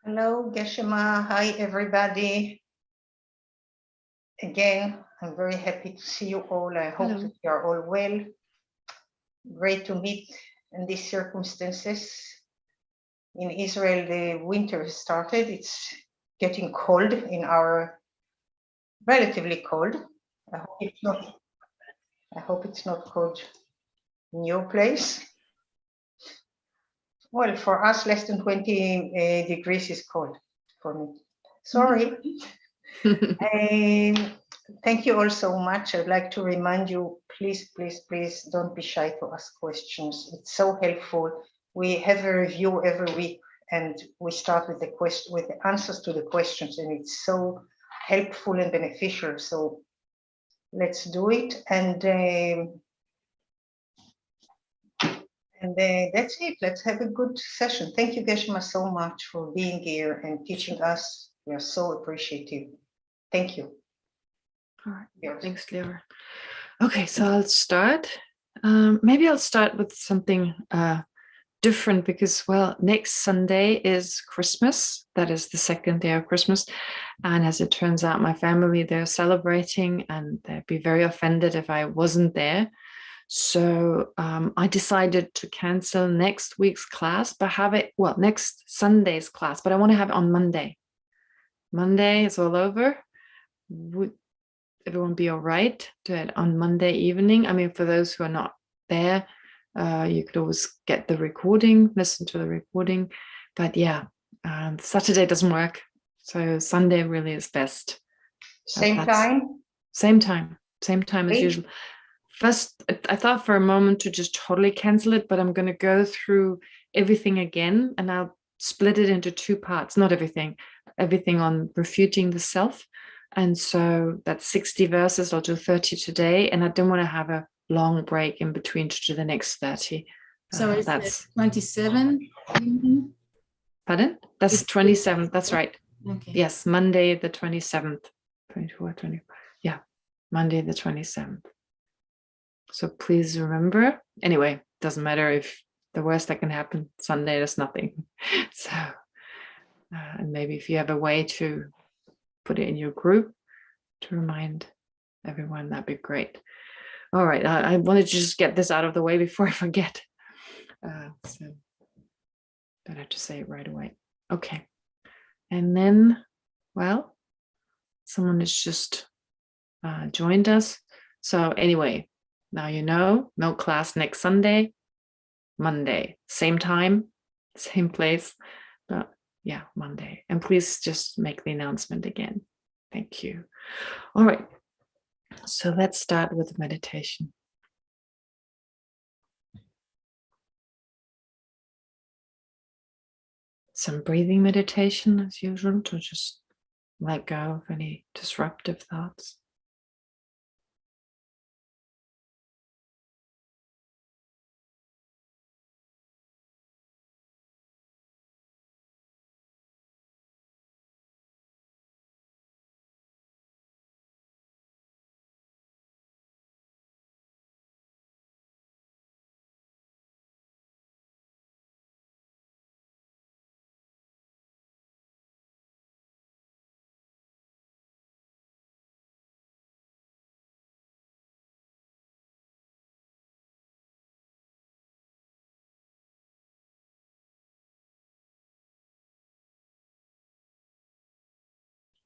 Hello, Geshe. Hi, everybody. Again, I'm very happy to see you all. I hope that you are all well. Great to meet in these circumstances. In Israel, the winter has started. It's getting cold in our, relatively cold. I hope it's not cold in your place. Well, for us, less than 20 degrees is cold for me. Sorry. Thank you all so much. I'd like to remind you, please, please, please don't be shy to ask questions. It's so helpful. We have a review every week and we start with the answers to the questions, and it's so helpful and beneficial. So let's do it. And that's it. Let's have a good session. Thank you, Geshe, so much for being here and teaching us. We are so appreciative. Thank you. All right. Yes. Thanks, Leora. Okay, so I'll start. Maybe I'll start with something different because, well, next Sunday is Christmas. That is the second day of Christmas. And as it turns out, my family, they're celebrating and they'd be very offended if I wasn't there. So I decided to cancel next week's class, but have it, well, next Sunday's class, but I want to have it on Monday. Monday is all over. Would everyone be all right to do it on Monday evening? I mean, for those who are not there, you could always get the recording, listen to the recording. But yeah, Saturday doesn't work. So Sunday really is best. Same time? Same time as usual. First, I thought for a moment to just totally cancel it, but I'm going to go through everything again and I'll split it into two parts, not everything on refuting the self. And so that's 60 verses. I'll do 30 today. And I don't want to have a long break in between to do the next 30. So that's 27? Pardon? That's 27th. That's right. Okay. Yes, Monday the 27th. 24, 25. Yeah, Monday the 27th. So please remember. Anyway, doesn't matter if the worst that can happen, Sunday, there's nothing. So, and maybe if you have a way to put it in your group to remind everyone, that'd be great. All right, I wanted to just get this out of the way before I forget. So don't have to say it right away. Okay. And then, well, someone has just joined us. So anyway, now you know, no class next Sunday, Monday, same time, same place, but yeah, Monday. And please just make the announcement again. Thank you. All right, so let's start with meditation. Some breathing meditation as usual to just let go of any disruptive thoughts.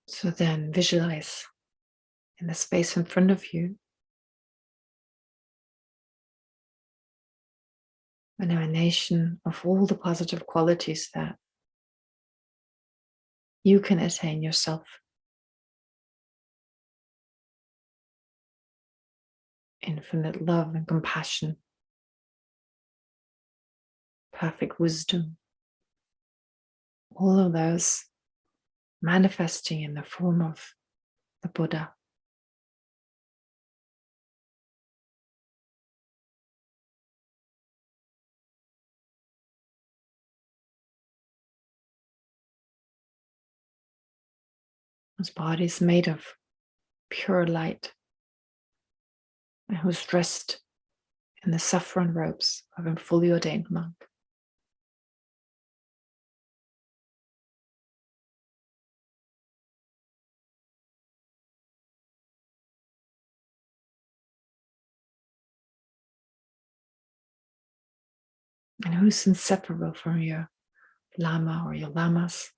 So then visualize in the space in front of you an emanation of all the positive qualities that you can attain yourself. Infinite love and compassion, perfect wisdom, all of those manifesting in the form of the Buddha. Whose body is made of pure light and who's dressed in the saffron robes of a fully ordained monk. And who's inseparable from your Lama or your Lamas?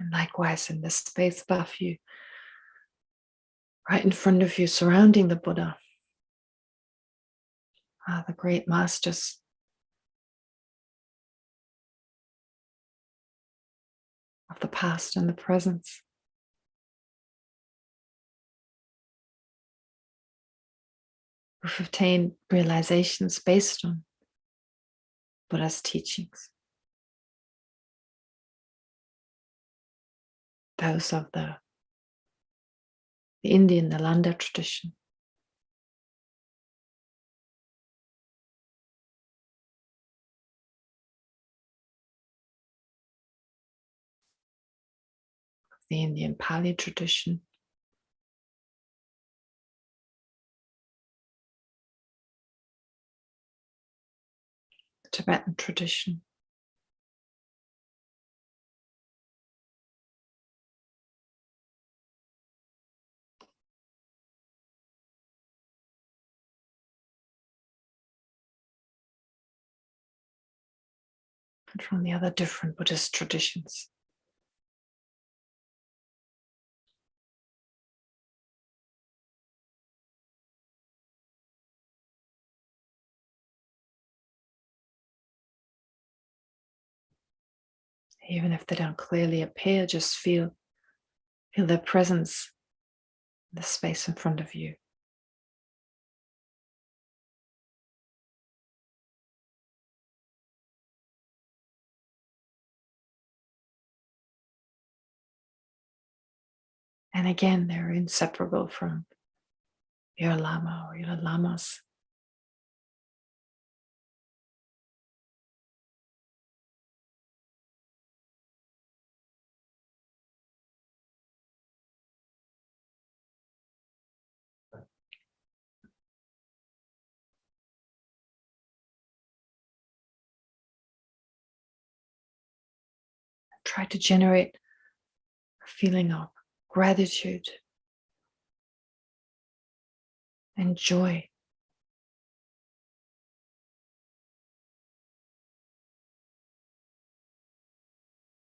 And likewise, in the space above you, right in front of you, surrounding the Buddha, are the great masters of the past and the present, who've obtained realizations based on Buddha's teachings. Those of the Indian Nalanda tradition, the Indian Pali tradition, the Tibetan tradition, and from the other different Buddhist traditions. Even if they don't clearly appear, just feel their presence in the space in front of you. And again, they're inseparable from your Lama or your Lamas. Try to generate a feeling of gratitude and joy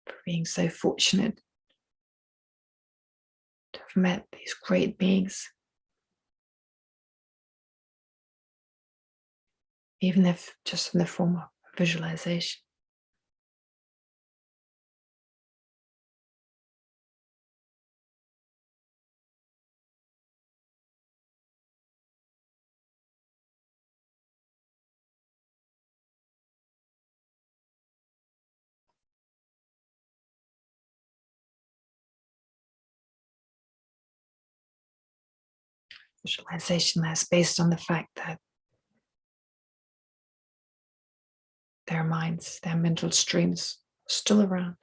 for being so fortunate to have met these great beings, even if just in the form of visualization. Visualization that's based on the fact that their minds, their mental streams are still around.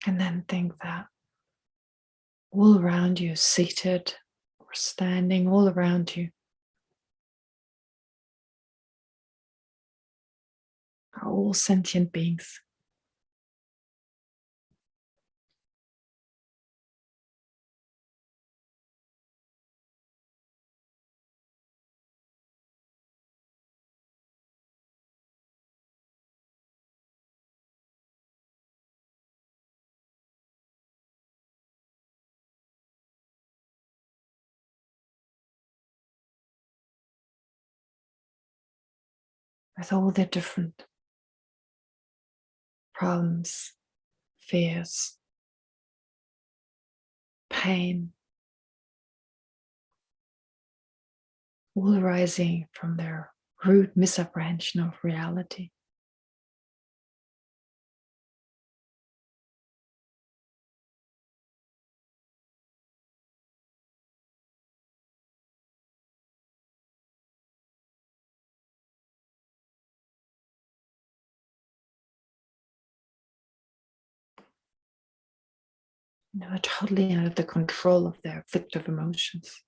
And then think that all around you, seated or standing, all around you are all sentient beings. with all their different problems, fears, pain, all arising from their root misapprehension of reality. They were totally under the control of their afflictive emotions.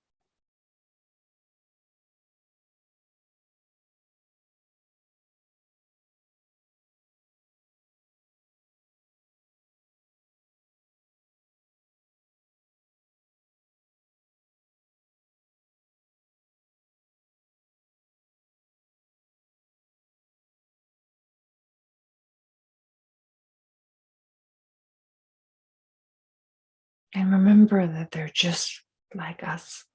And remember that they're just like us.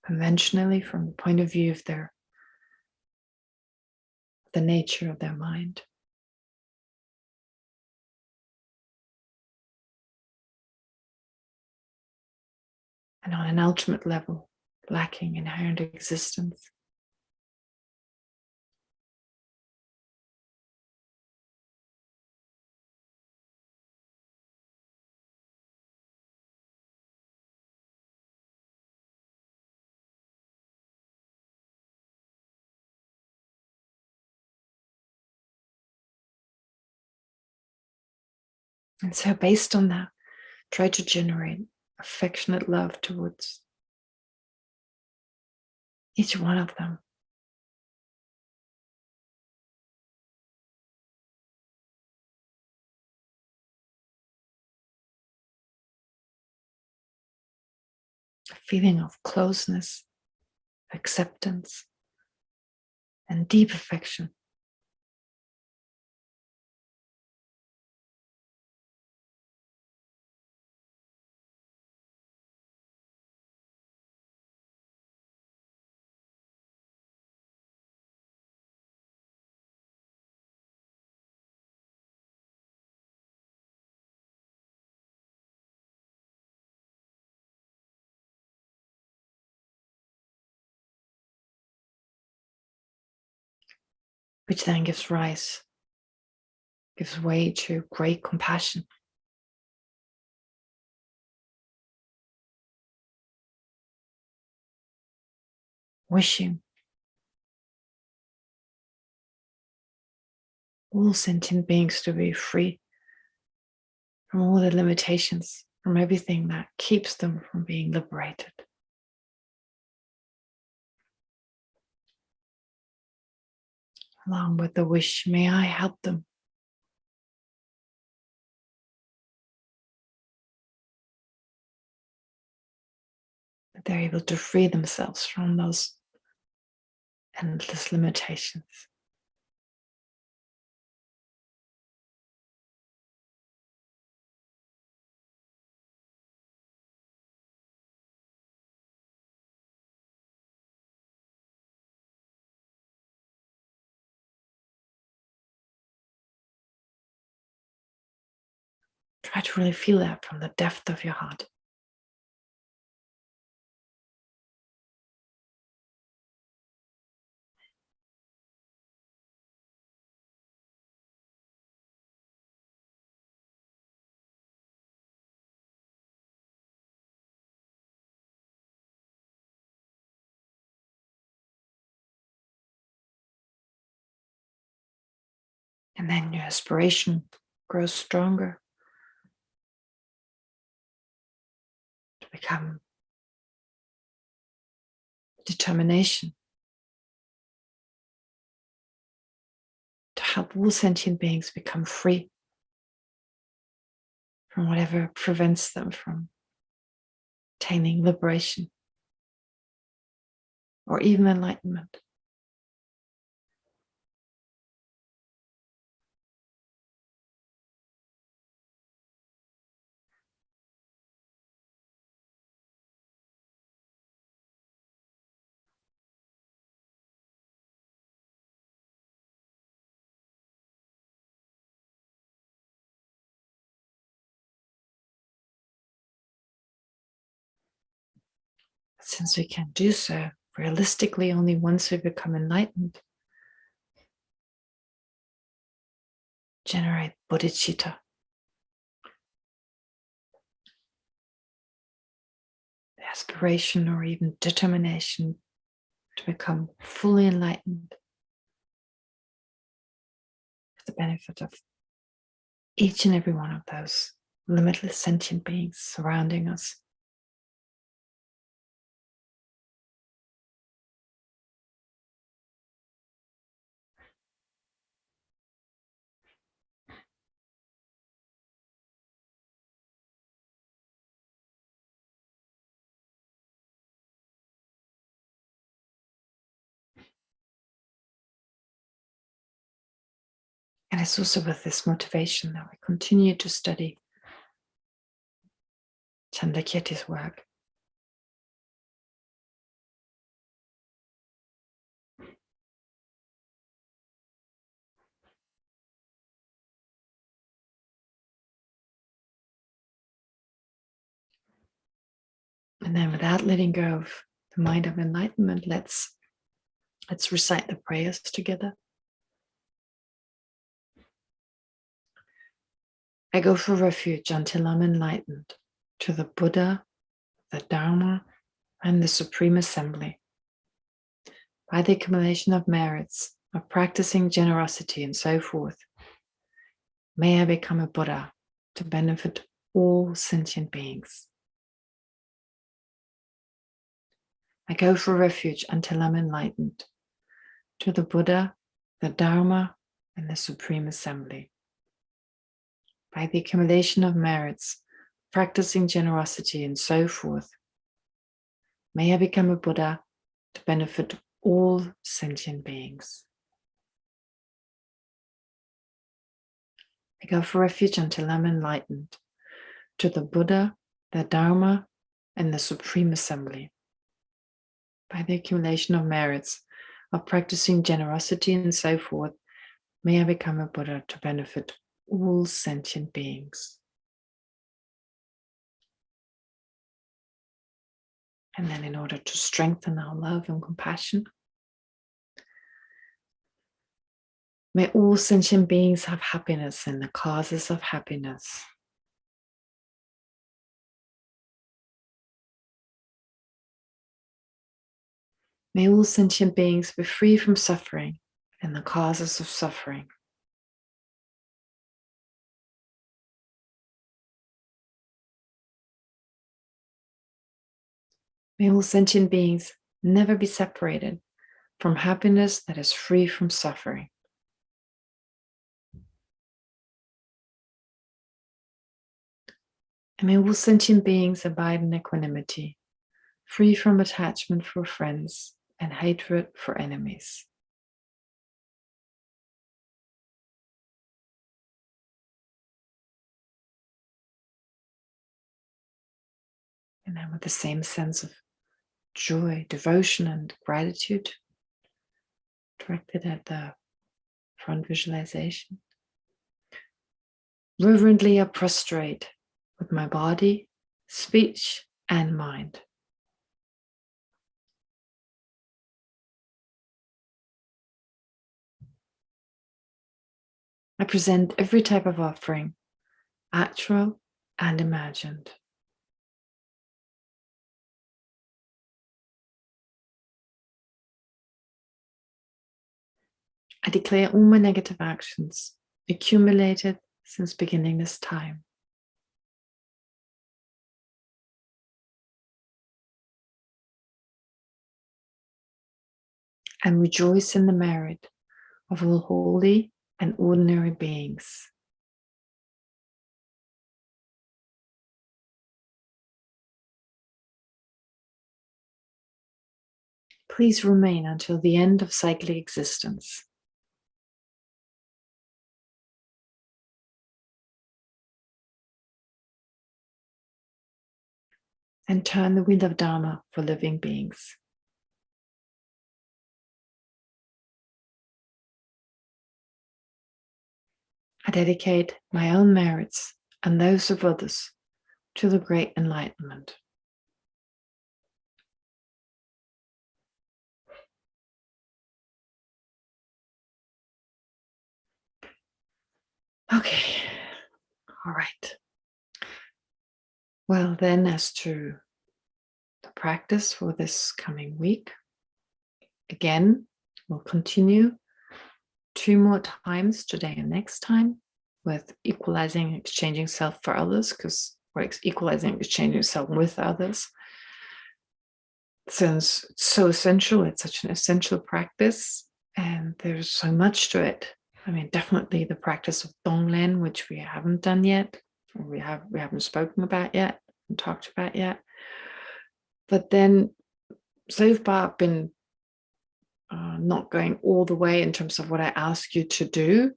Conventionally, from the point of view of the nature of their mind. And on an ultimate level, lacking inherent existence. And so based on that, try to generate affectionate love towards each one of them. A feeling of closeness, acceptance, and deep affection. Which then gives way to great compassion. Wishing all sentient beings to be free from all the limitations, from everything that keeps them from being liberated. Along with the wish, may I help them. That they're able to free themselves from those endless limitations. Try to really feel that from the depth of your heart. And then your aspiration grows stronger to become determination to help all sentient beings become free from whatever prevents them from attaining liberation or even enlightenment. Since we can do so realistically only once we become enlightened, generate bodhicitta, the aspiration or even determination to become fully enlightened for the benefit of each and every one of those limitless sentient beings surrounding us. And it's also with this motivation that we continue to study Chandrakirti's work. And then without letting go of the mind of enlightenment, let's recite the prayers together. I go for refuge until I'm enlightened to the Buddha, the Dharma, and the Supreme Assembly. By the accumulation of merits, of practicing generosity and so forth, may I become a Buddha to benefit all sentient beings. I go for refuge until I'm enlightened to the Buddha, the Dharma, and the Supreme Assembly. By the accumulation of merits, practicing generosity and so forth, may I become a Buddha to benefit all sentient beings. I go for refuge until I'm enlightened to the Buddha, the Dharma, and the Supreme Assembly. By the accumulation of merits, of practicing generosity and so forth, may I become a Buddha to benefit all sentient beings. And then in order to strengthen our love and compassion, may all sentient beings have happiness and the causes of happiness. May all sentient beings be free from suffering and the causes of suffering. May all sentient beings never be separated from happiness that is free from suffering. And may all sentient beings abide in equanimity, free from attachment for friends and hatred for enemies. And then with the same sense of joy, devotion, and gratitude directed at the front visualization, reverently I prostrate with my body, speech, and mind. I present every type of offering, actual and imagined. I declare all my negative actions accumulated since beginning this time. And rejoice in the merit of all holy and ordinary beings. Please remain until the end of cyclic existence. And turn the wheel of Dharma for living beings. I dedicate my own merits and those of others to the great enlightenment. Okay. All right. Well, then, as to the practice for this coming week, again, we'll continue 2 more times today and next time with equalizing, exchanging self for others, because we're equalizing, exchanging self with others. Since it's so essential, it's such an essential practice, and there's so much to it. I mean, definitely the practice of Donglen, which we haven't done yet, or we haven't spoken about yet and talked about yet. But then so far I've been not going all the way in terms of what I ask you to do,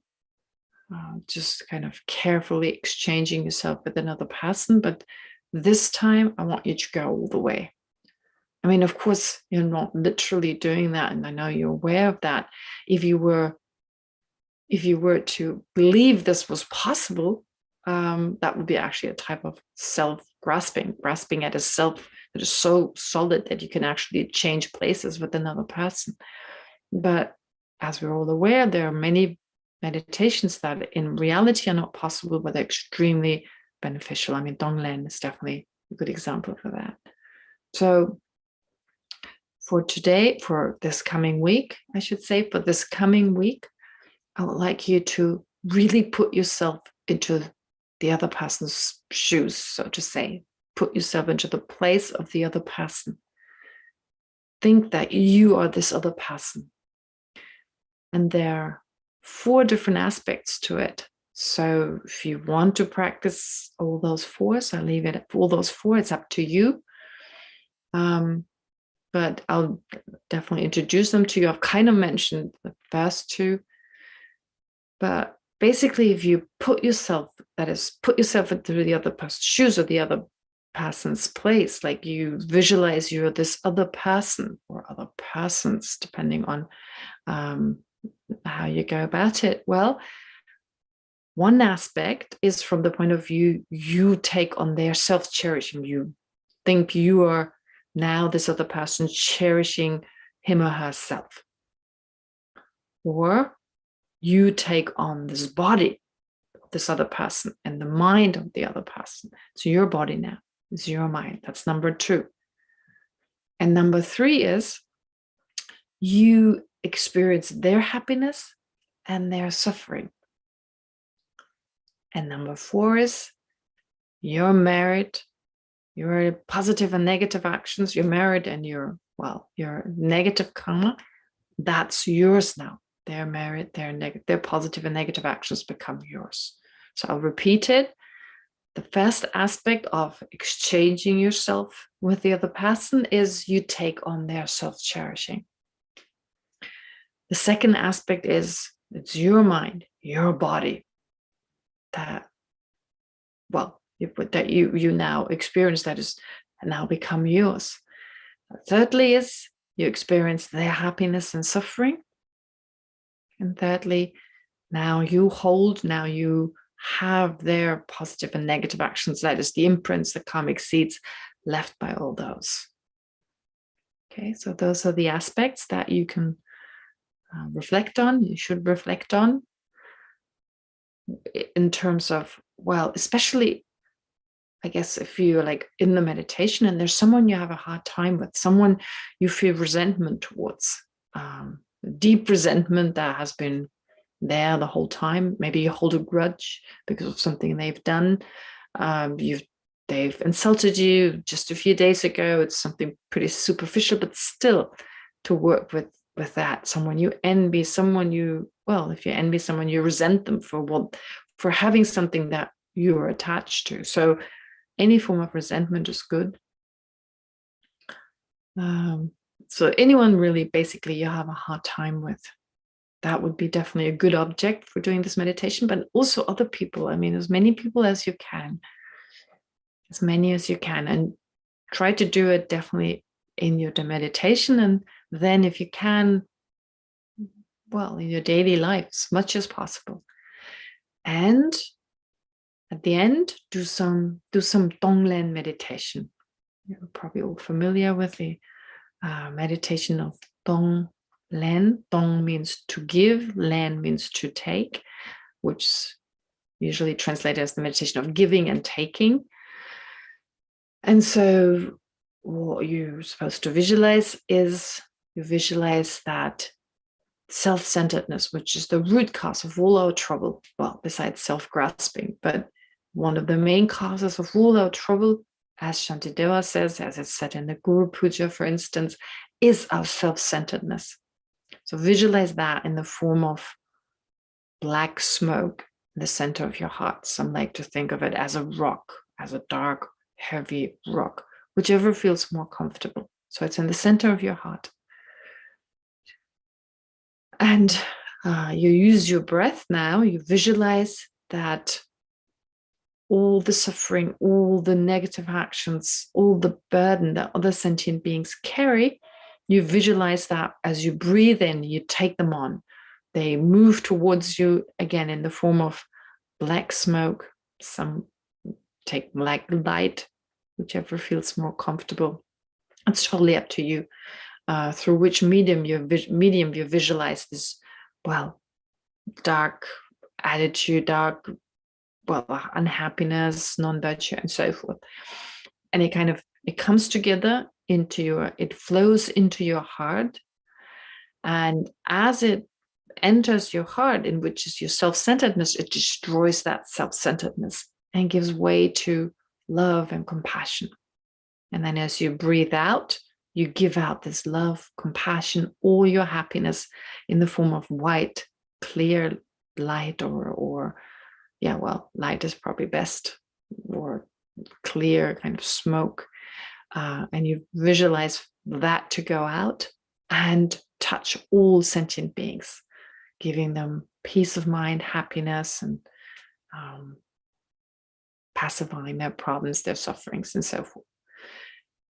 just kind of carefully exchanging yourself with another person. But this time I want you to go all the way. I mean, of course, you're not literally doing that, and I know you're aware of that. If you were to believe this was possible, that would be actually a type of self-grasping, grasping at a self that is so solid that you can actually change places with another person. But as we're all aware, there are many meditations that in reality are not possible, but they're extremely beneficial. I mean, Donglen is definitely a good example for that. So for today, for this coming week, I should say, for this coming week, I would like you to really put yourself into the other person's shoes, so to say. Put yourself into the place of the other person. Think that you are this other person. And there are 4 different aspects to it. So if you want to practice all those 4, so I'll leave it at all those 4. It's up to you. But I'll definitely introduce them to you. I've kind of mentioned the first 2. But basically, if you put yourself into the other person's shoes or the other person's place, like you visualize you're this other person or other persons, depending on how you go about it. Well, one aspect is from the point of view you take on their self-cherishing. You think you are now this other person cherishing him or herself. Or you take on this body of this other person and the mind of the other person. So your body now is your mind. That's number 2. And number 3 is you experience their happiness and their suffering. And number 4 is you're married, your positive and negative actions, you're married, and your negative karma, that's yours now. They're married, their positive and negative actions become yours. So I'll repeat it. The first aspect of exchanging yourself with the other person is you take on their self-cherishing. The second aspect is it's your mind, your body that you now experience that is now become yours. Thirdly is you experience their happiness and suffering. And thirdly, now you have their positive and negative actions. That is the imprints, the karmic seeds left by all those. Okay, so those are the aspects that you can reflect on, you should reflect on in terms of, especially, I guess, if you're like in the meditation and there's someone you have a hard time with, someone you feel resentment towards, deep resentment that has been there the whole time. Maybe you hold a grudge because of something they've done. They've insulted you just a few days ago. It's something pretty superficial, but still to work with that. Someone you envy, if you envy someone, you resent them for having something that you're attached to. So any form of resentment is good. So anyone really, basically, you have a hard time with, that would be definitely a good object for doing this meditation, but also other people. I mean, as many people as you can, and try to do it definitely in your meditation. And then if you can, in your daily life, as much as possible. And at the end, do some Donglen meditation. You're probably all familiar with the meditation of Donglen. Dong means to give, Len means to take, which usually translated as the meditation of giving and taking. And so what you're supposed to visualize is you visualize that self-centeredness, which is the root cause of all our trouble. Well, besides self-grasping, but one of the main causes of all our trouble, as Shantideva says, as it's said in the Guru Puja, for instance, is our self-centeredness. So visualize that in the form of black smoke in the center of your heart. Some like to think of it as a rock, as a dark, heavy rock, whichever feels more comfortable. So it's in the center of your heart. And you use your breath now. You visualize that all the suffering, all the negative actions, all the burden that other sentient beings carry, you visualize that as you breathe in, you take them on. They move towards you again in the form of black smoke. Some take black light, whichever feels more comfortable. It's totally up to you. Through which medium you visualize this, well, dark attitude, dark, well, unhappiness, non-virtue, and so forth. And it comes together it flows into your heart. And as it enters your heart, in which is your self-centeredness, it destroys that self-centeredness and gives way to love and compassion. And then as you breathe out, you give out this love, compassion, all your happiness in the form of white, clear light, or light is probably best, or clear kind of smoke. And you visualize that to go out and touch all sentient beings, giving them peace of mind, happiness, and pacifying their problems, their sufferings, and so forth.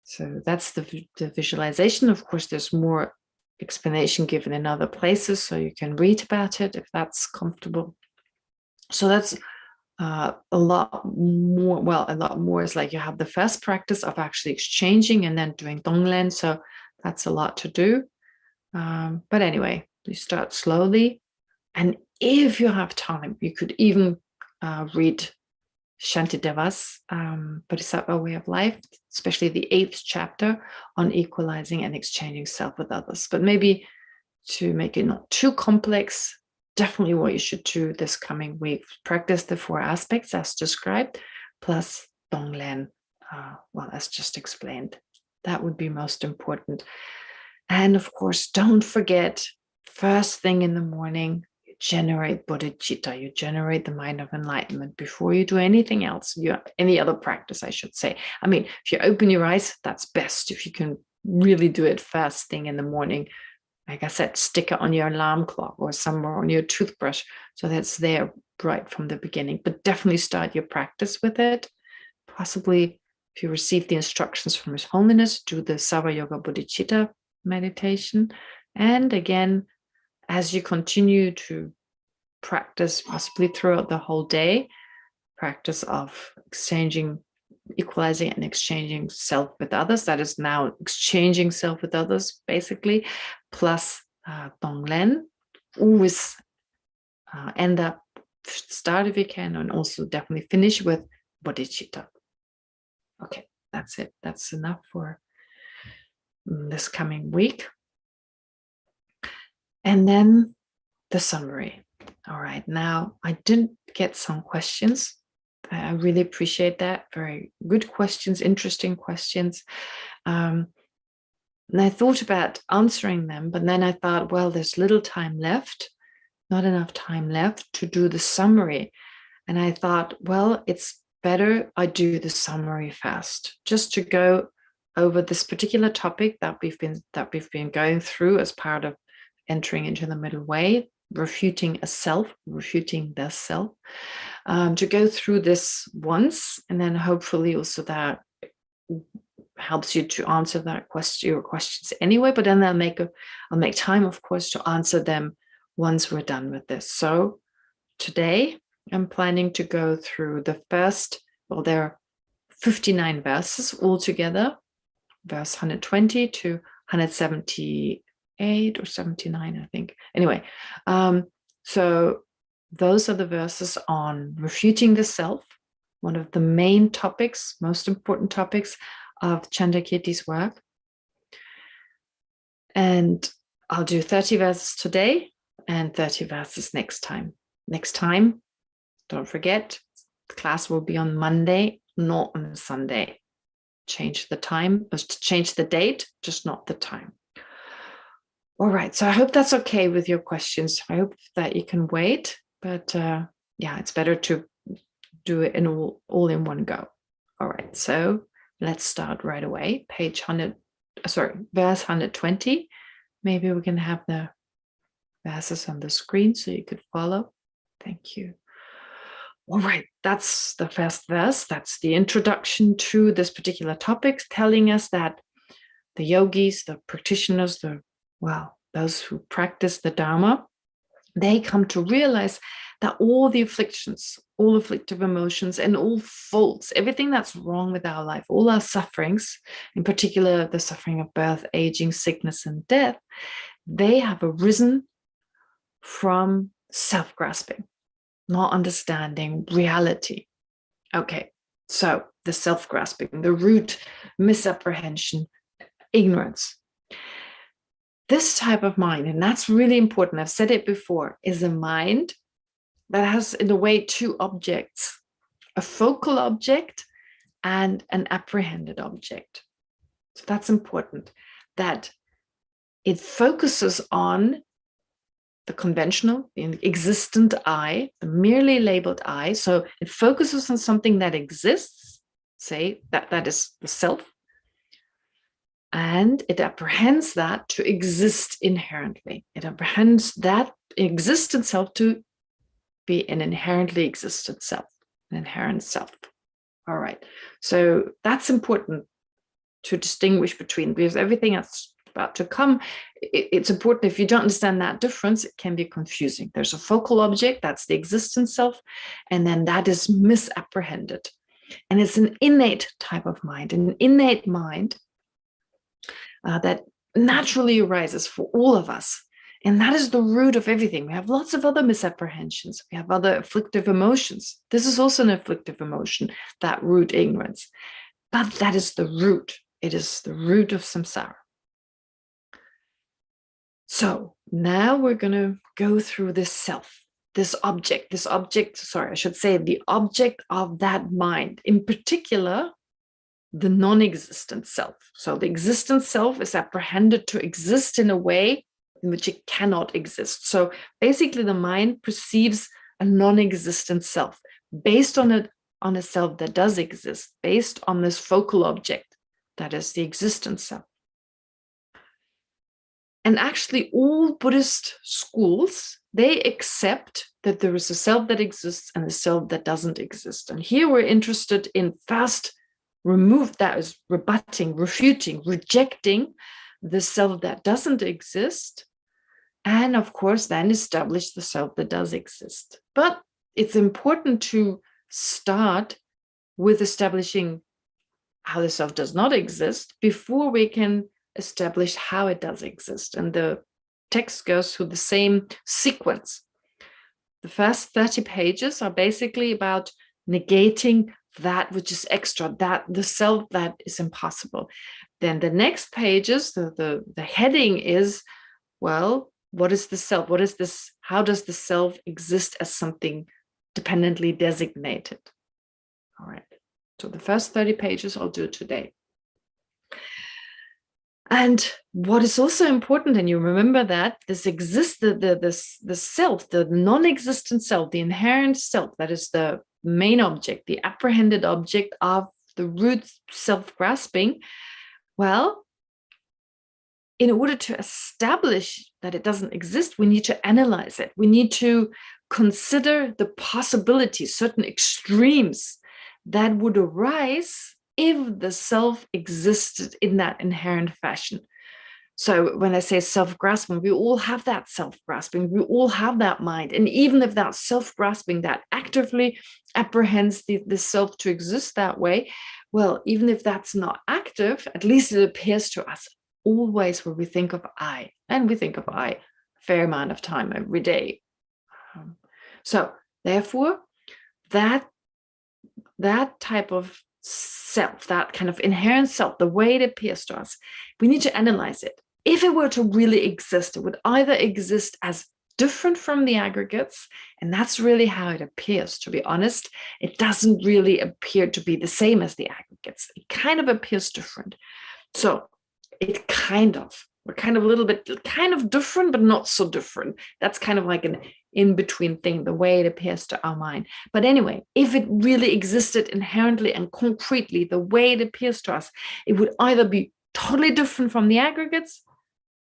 So that's the visualization. Of course, there's more explanation given in other places, so you can read about it if that's comfortable. So that's a lot more. Well, a lot more is like you have the first practice of actually exchanging and then doing Donglen. So that's a lot to do. But anyway, you start slowly. And if you have time, you could even read Shantideva's Bodhisattva Way of Life, especially the 8th chapter on equalizing and exchanging self with others. But maybe to make it not too complex, definitely what you should do this coming week, practice the 4 aspects as described, plus Donglen, as just explained. That would be most important. And of course, don't forget, first thing in the morning, generate bodhicitta, you generate the mind of enlightenment before you do anything else, any other practice, I should say. I mean, if you open your eyes, that's best. If you can really do it first thing in the morning, like I said, stick it on your alarm clock or somewhere on your toothbrush, so that's there right from the beginning. But definitely start your practice with it. Possibly, if you receive the instructions from His Holiness, do the Sava Yoga Bodhicitta meditation. And again, as you continue to practice, possibly throughout the whole day, practice of equalizing and exchanging self with others. That is now exchanging self with others, basically, plus Donglen. Always start if you can, and also definitely finish with bodhicitta. Okay, that's it. That's enough for this coming week. And then the summary. All right, now I did get some questions. I really appreciate that. Very good questions, interesting questions. And I thought about answering them, but then I thought, well, there's little time left, not enough time left to do the summary. And I thought, well, it's better I do the summary first, just to go over this particular topic that we've been going through as part of entering into the middle way, refuting the self, to go through this once, and then hopefully also that helps you to answer your questions anyway. But then I'll make time, of course, to answer them once we're done with this. So today I'm planning to go through the first. Well, there are 59 verses altogether, verse 120 to 178 or 79, I think. Anyway, so those are the verses on refuting the self, one of the main topics, most important topics of Chandrakirti's work. And I'll do 30 verses today and 30 verses next time. Next time, don't forget, the class will be on Monday, not on Sunday. Change the time, change the date, just not the time. All right, so I hope that's okay with your questions. I hope that you can wait, but yeah, it's better to do it in all in one go. All right, so let's start right away. Page 100, verse 120. Maybe we can have the verses on the screen so you could follow. Thank you. All right, that's the first verse. That's the introduction to this particular topic, telling us that the yogis, the practitioners, those who practice the Dharma, they come to realize that all the afflictions, all afflictive emotions, and all faults, everything that's wrong with our life, all our sufferings, in particular the suffering of birth, aging, sickness, and death, they have arisen from self-grasping, not understanding reality. Okay, so the self-grasping, the root misapprehension, ignorance. This type of mind, and that's really important, I've said it before, is a mind that has, in a way, two objects, a focal object and an apprehended object. So that's important, that it focuses on the conventional, the existent I, the merely labeled I. So it focuses on something that exists, say that is the self, and it apprehends that to exist inherently. It apprehends that existent self to be an inherently existent self, an inherent self. All right, so that's important to distinguish between, because everything that's about to come, it's important. If you don't understand that difference, it can be confusing. There's a focal object, that's the existent self, and then that is misapprehended. And it's an innate type of mind, an innate mind that naturally arises for all of us. And that is the root of everything. We have lots of other misapprehensions. We have other afflictive emotions. This is also an afflictive emotion, that root ignorance. But that is the root. It is the root of samsara. So now we're going to go through this self, the object, the object of that mind, in particular, the non-existent self. So the existent self is apprehended to exist in a way in which it cannot exist. So basically the mind perceives a non-existent self based on a self that does exist, based on this focal object that is the existent self. And actually all Buddhist schools, they accept that there is a self that exists and a self that doesn't exist. And here we're interested in first remove, that is rebutting, refuting, rejecting the self that doesn't exist, and of course then establish the self that does exist. But it's important to start with establishing how the self does not exist before we can establish how it does exist. And the text goes through the same sequence. The first 30 pages are basically about negating that which is extra, that the self that is impossible. Then the next pages, the heading is, well, what is the self? What is this? How does the self exist as something dependently designated? All right. So the first 30 pages I'll do today. And what is also important, and you remember that this exists, the self, the non-existent self, the inherent self, that is the main object, the apprehended object of the root self-grasping. Well, in order to establish that it doesn't exist, we need to analyze it. We need to consider the possibilities, certain extremes that would arise if the self existed in that inherent fashion. So when I say self-grasping, we all have that self-grasping, we all have that mind. And even if that self-grasping that actively apprehends the self to exist that way, well, even if that's not active, at least it appears to us always when we think of I, and we think of I a fair amount of time every day. So therefore, that type of self, that kind of inherent self, the way it appears to us, we need to analyze it. If it were to really exist, it would either exist as different from the aggregates, and that's really how it appears. To be honest, it doesn't really appear to be the same as the aggregates. It kind of appears different. So we're kind of a little bit kind of different, but not so different. That's kind of like an in-between thing, the way it appears to our mind. But anyway, if it really existed inherently and concretely, the way it appears to us, it would either be totally different from the aggregates,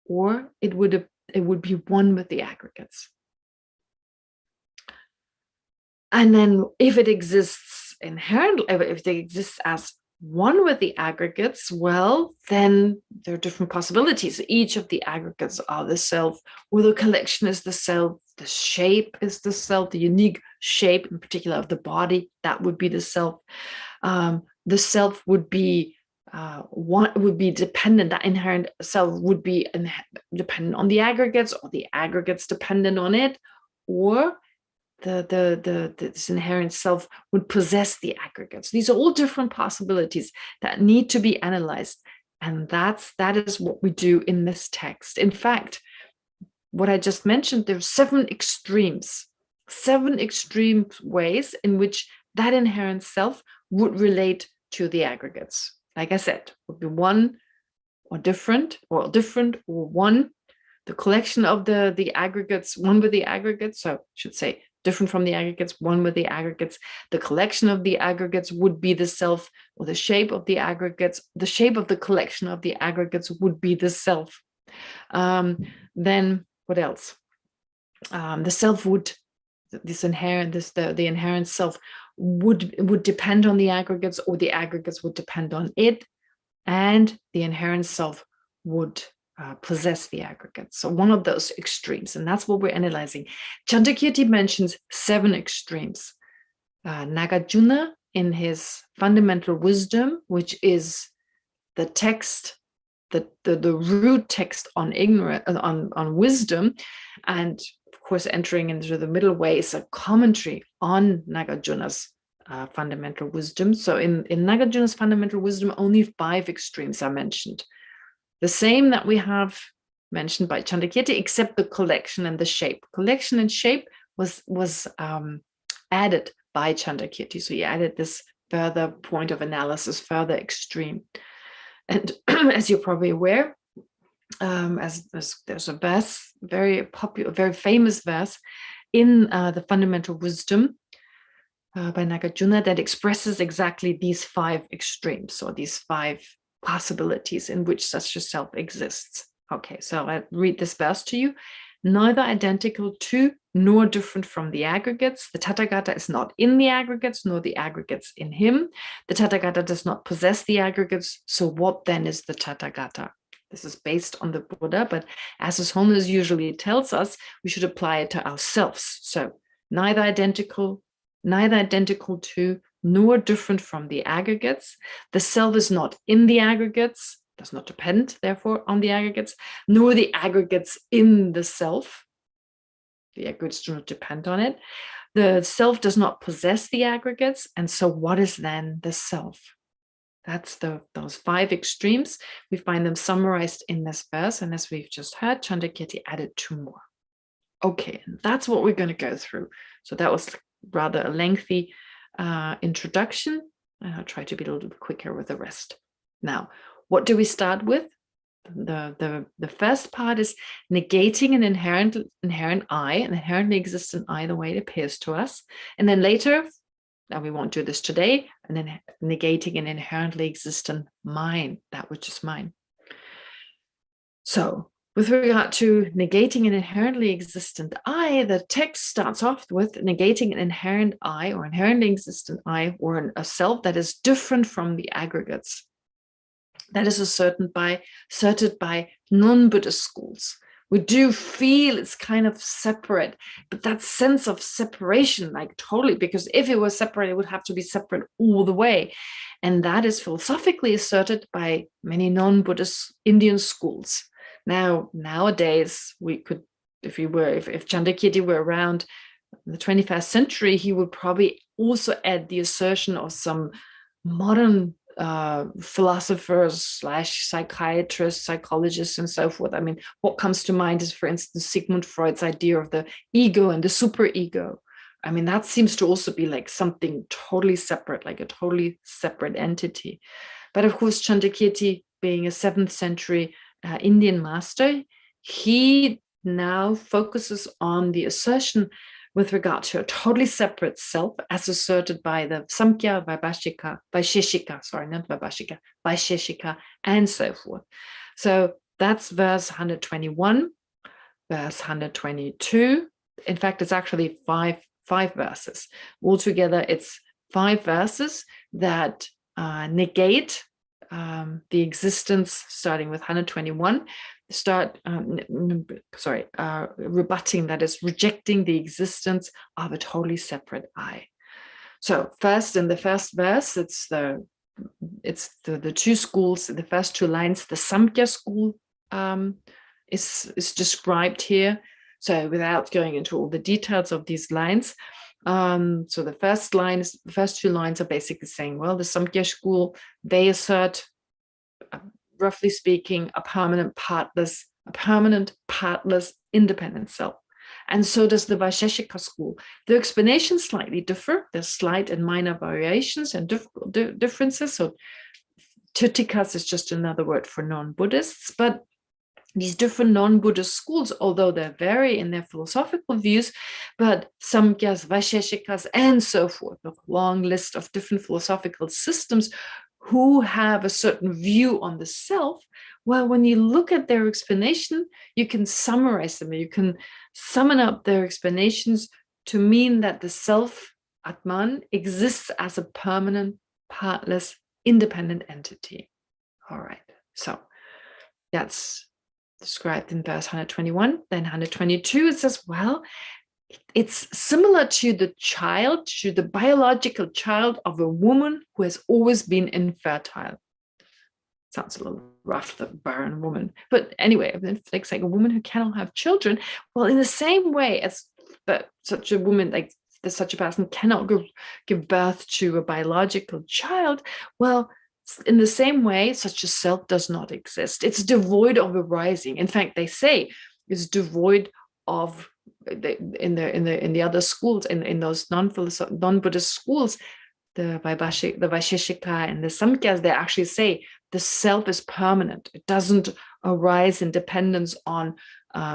or it would be one with the aggregates. And then if it exists inherently, if it exists as one with the aggregates, well, then there are different possibilities. Each of the aggregates are the self, or the collection is the self, the shape is the self, the unique shape in particular of the body, that would be the self. The self would be dependent, that inherent self would be dependent on the aggregates, or the aggregates dependent on it, or this inherent self would possess the aggregates. These are all different possibilities that need to be analyzed. And that is what we do in this text. In fact, what I just mentioned, there's 7 extreme ways in which that inherent self would relate to the aggregates. Like I said, would be one or different, or one. The collection of the aggregates, one with the aggregates, so I should say different from the aggregates, one with the aggregates. The collection of the aggregates would be the self, or the shape of the aggregates. The shape of the collection of the aggregates would be the self. Then what else? The self would, the inherent self would depend on the aggregates, or the aggregates would depend on it, and the inherent self would possess the aggregates. So one of those extremes, and that's what we're analyzing. Chandrakirti mentions 7 extremes. Nagarjuna, in his Fundamental Wisdom, which is the text, the root text on ignorance, on wisdom, and of course entering into the middle way is a commentary on Nagarjuna's Fundamental Wisdom. So in Nagarjuna's Fundamental Wisdom, only 5 extremes are mentioned. The same that we have mentioned by Chandrakirti, except the collection and the shape. Collection and shape was added by Chandrakirti. So he added this further point of analysis, further extreme. And as you're probably aware, as there's a verse, very popular, very famous verse in the Fundamental Wisdom by Nagarjuna that expresses exactly these 5 extremes, or these 5 possibilities in which such a self exists. Okay, so I read this verse to you. Neither identical to nor different from the aggregates. The Tathagata is not in the aggregates, nor the aggregates in him. The Tathagata does not possess the aggregates. So what then is the Tathagata? This is based on the Buddha, but as His Holiness usually tells us, we should apply it to ourselves. So neither identical to nor different from the aggregates. The self is not in the aggregates, does not depend, therefore, on the aggregates, nor the aggregates in the self. The aggregates do not depend on it. The self does not possess the aggregates. And so what is then the self? That's those 5 extremes. We find them summarized in this verse. And as we've just heard, Chandrakirti added 2 more. Okay, and that's what we're going to go through. So that was rather a lengthy introduction, and I'll try to be a little bit quicker with the rest. Now, what do we start with? The first part is negating an inherent I, an inherently existent I, the way it appears to us. And then later, now we won't do this today, and then negating an inherently existent mind, that which is mine. So with regard to negating an inherently existent I, the text starts off with negating an inherent I, or inherently existent I, or a self that is different from the aggregates. That is asserted by non-Buddhist schools. We do feel it's kind of separate, but that sense of separation, like totally, because if it was separate, it would have to be separate all the way. And that is philosophically asserted by many non-Buddhist Indian schools. Now, nowadays, we could, if Chandrakirti were around the 21st century, he would probably also add the assertion of some modern philosophers / psychiatrists, psychologists, and so forth. I mean, what comes to mind is, for instance, Sigmund Freud's idea of the ego and the superego. I mean, that seems to also be like something totally separate, like a totally separate entity. But of course, Chandrakirti, being a 7th century Indian master, he now focuses on the assertion with regard to a totally separate self as asserted by the Samkhya, Vaisheshika, and so forth. So that's verse 121, verse 122. In fact, it's actually five verses. Altogether, it's 5 verses that negate the existence, starting with 121, rebutting, that is, rejecting the existence of a totally separate I. So first, in the first verse, it's the 2 schools, the first 2 lines. The Samkhya school is described here. So without going into all the details of these lines, so the first 2 lines are basically saying, well, the Samkhya school, they assert, roughly speaking, a permanent, partless, independent self. And so does the Vaisheshika school. The explanations slightly differ. There's slight and minor variations and differences. So Tirthikas is just another word for non-Buddhists, but these different non-Buddhist schools, although they vary in their philosophical views, but Samkhyas, Vaisheshikas, and so forth, a long list of different philosophical systems who have a certain view on the self. Well, when you look at their explanation, you can summarize them. You can summon up their explanations to mean that the self, Atman, exists as a permanent, partless, independent entity. All right, so that's described in verse 121. Then 122, it says, well, it's similar to the biological child of a woman who has always been infertile. Sounds a little rough, the barren woman. But anyway, it's like a woman who cannot have children. Well, in the same way as such a woman, like such a person cannot give birth to a biological child, well, in the same way, such a self does not exist. It's devoid of arising. In fact, they say it's devoid of, in the other schools, in those non-Buddhist schools, the Vaisheshika and the Samkhyas, they actually say the self is permanent. It doesn't arise in dependence on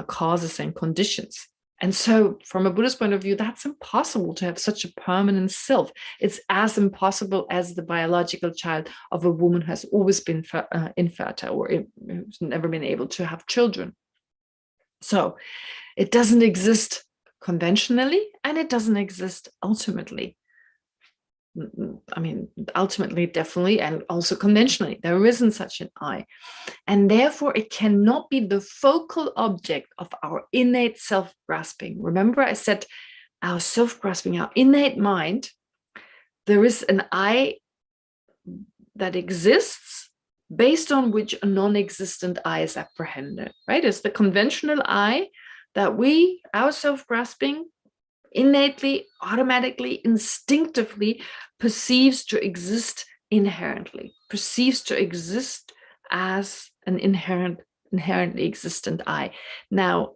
causes and conditions. And so from a Buddhist point of view, that's impossible to have such a permanent self. It's as impossible as the biological child of a woman who has always been infertile or who's never been able to have children. So it doesn't exist conventionally, and it doesn't exist ultimately. I mean, ultimately, definitely, and also conventionally, there isn't such an I. And therefore, it cannot be the focal object of our innate self-grasping. Remember, I said our self-grasping, our innate mind, there is an I that exists based on which a non-existent I is apprehended, right? It's the conventional I that our self-grasping, innately, automatically, instinctively perceives to exist inherently, perceives to exist as an inherently existent I. Now,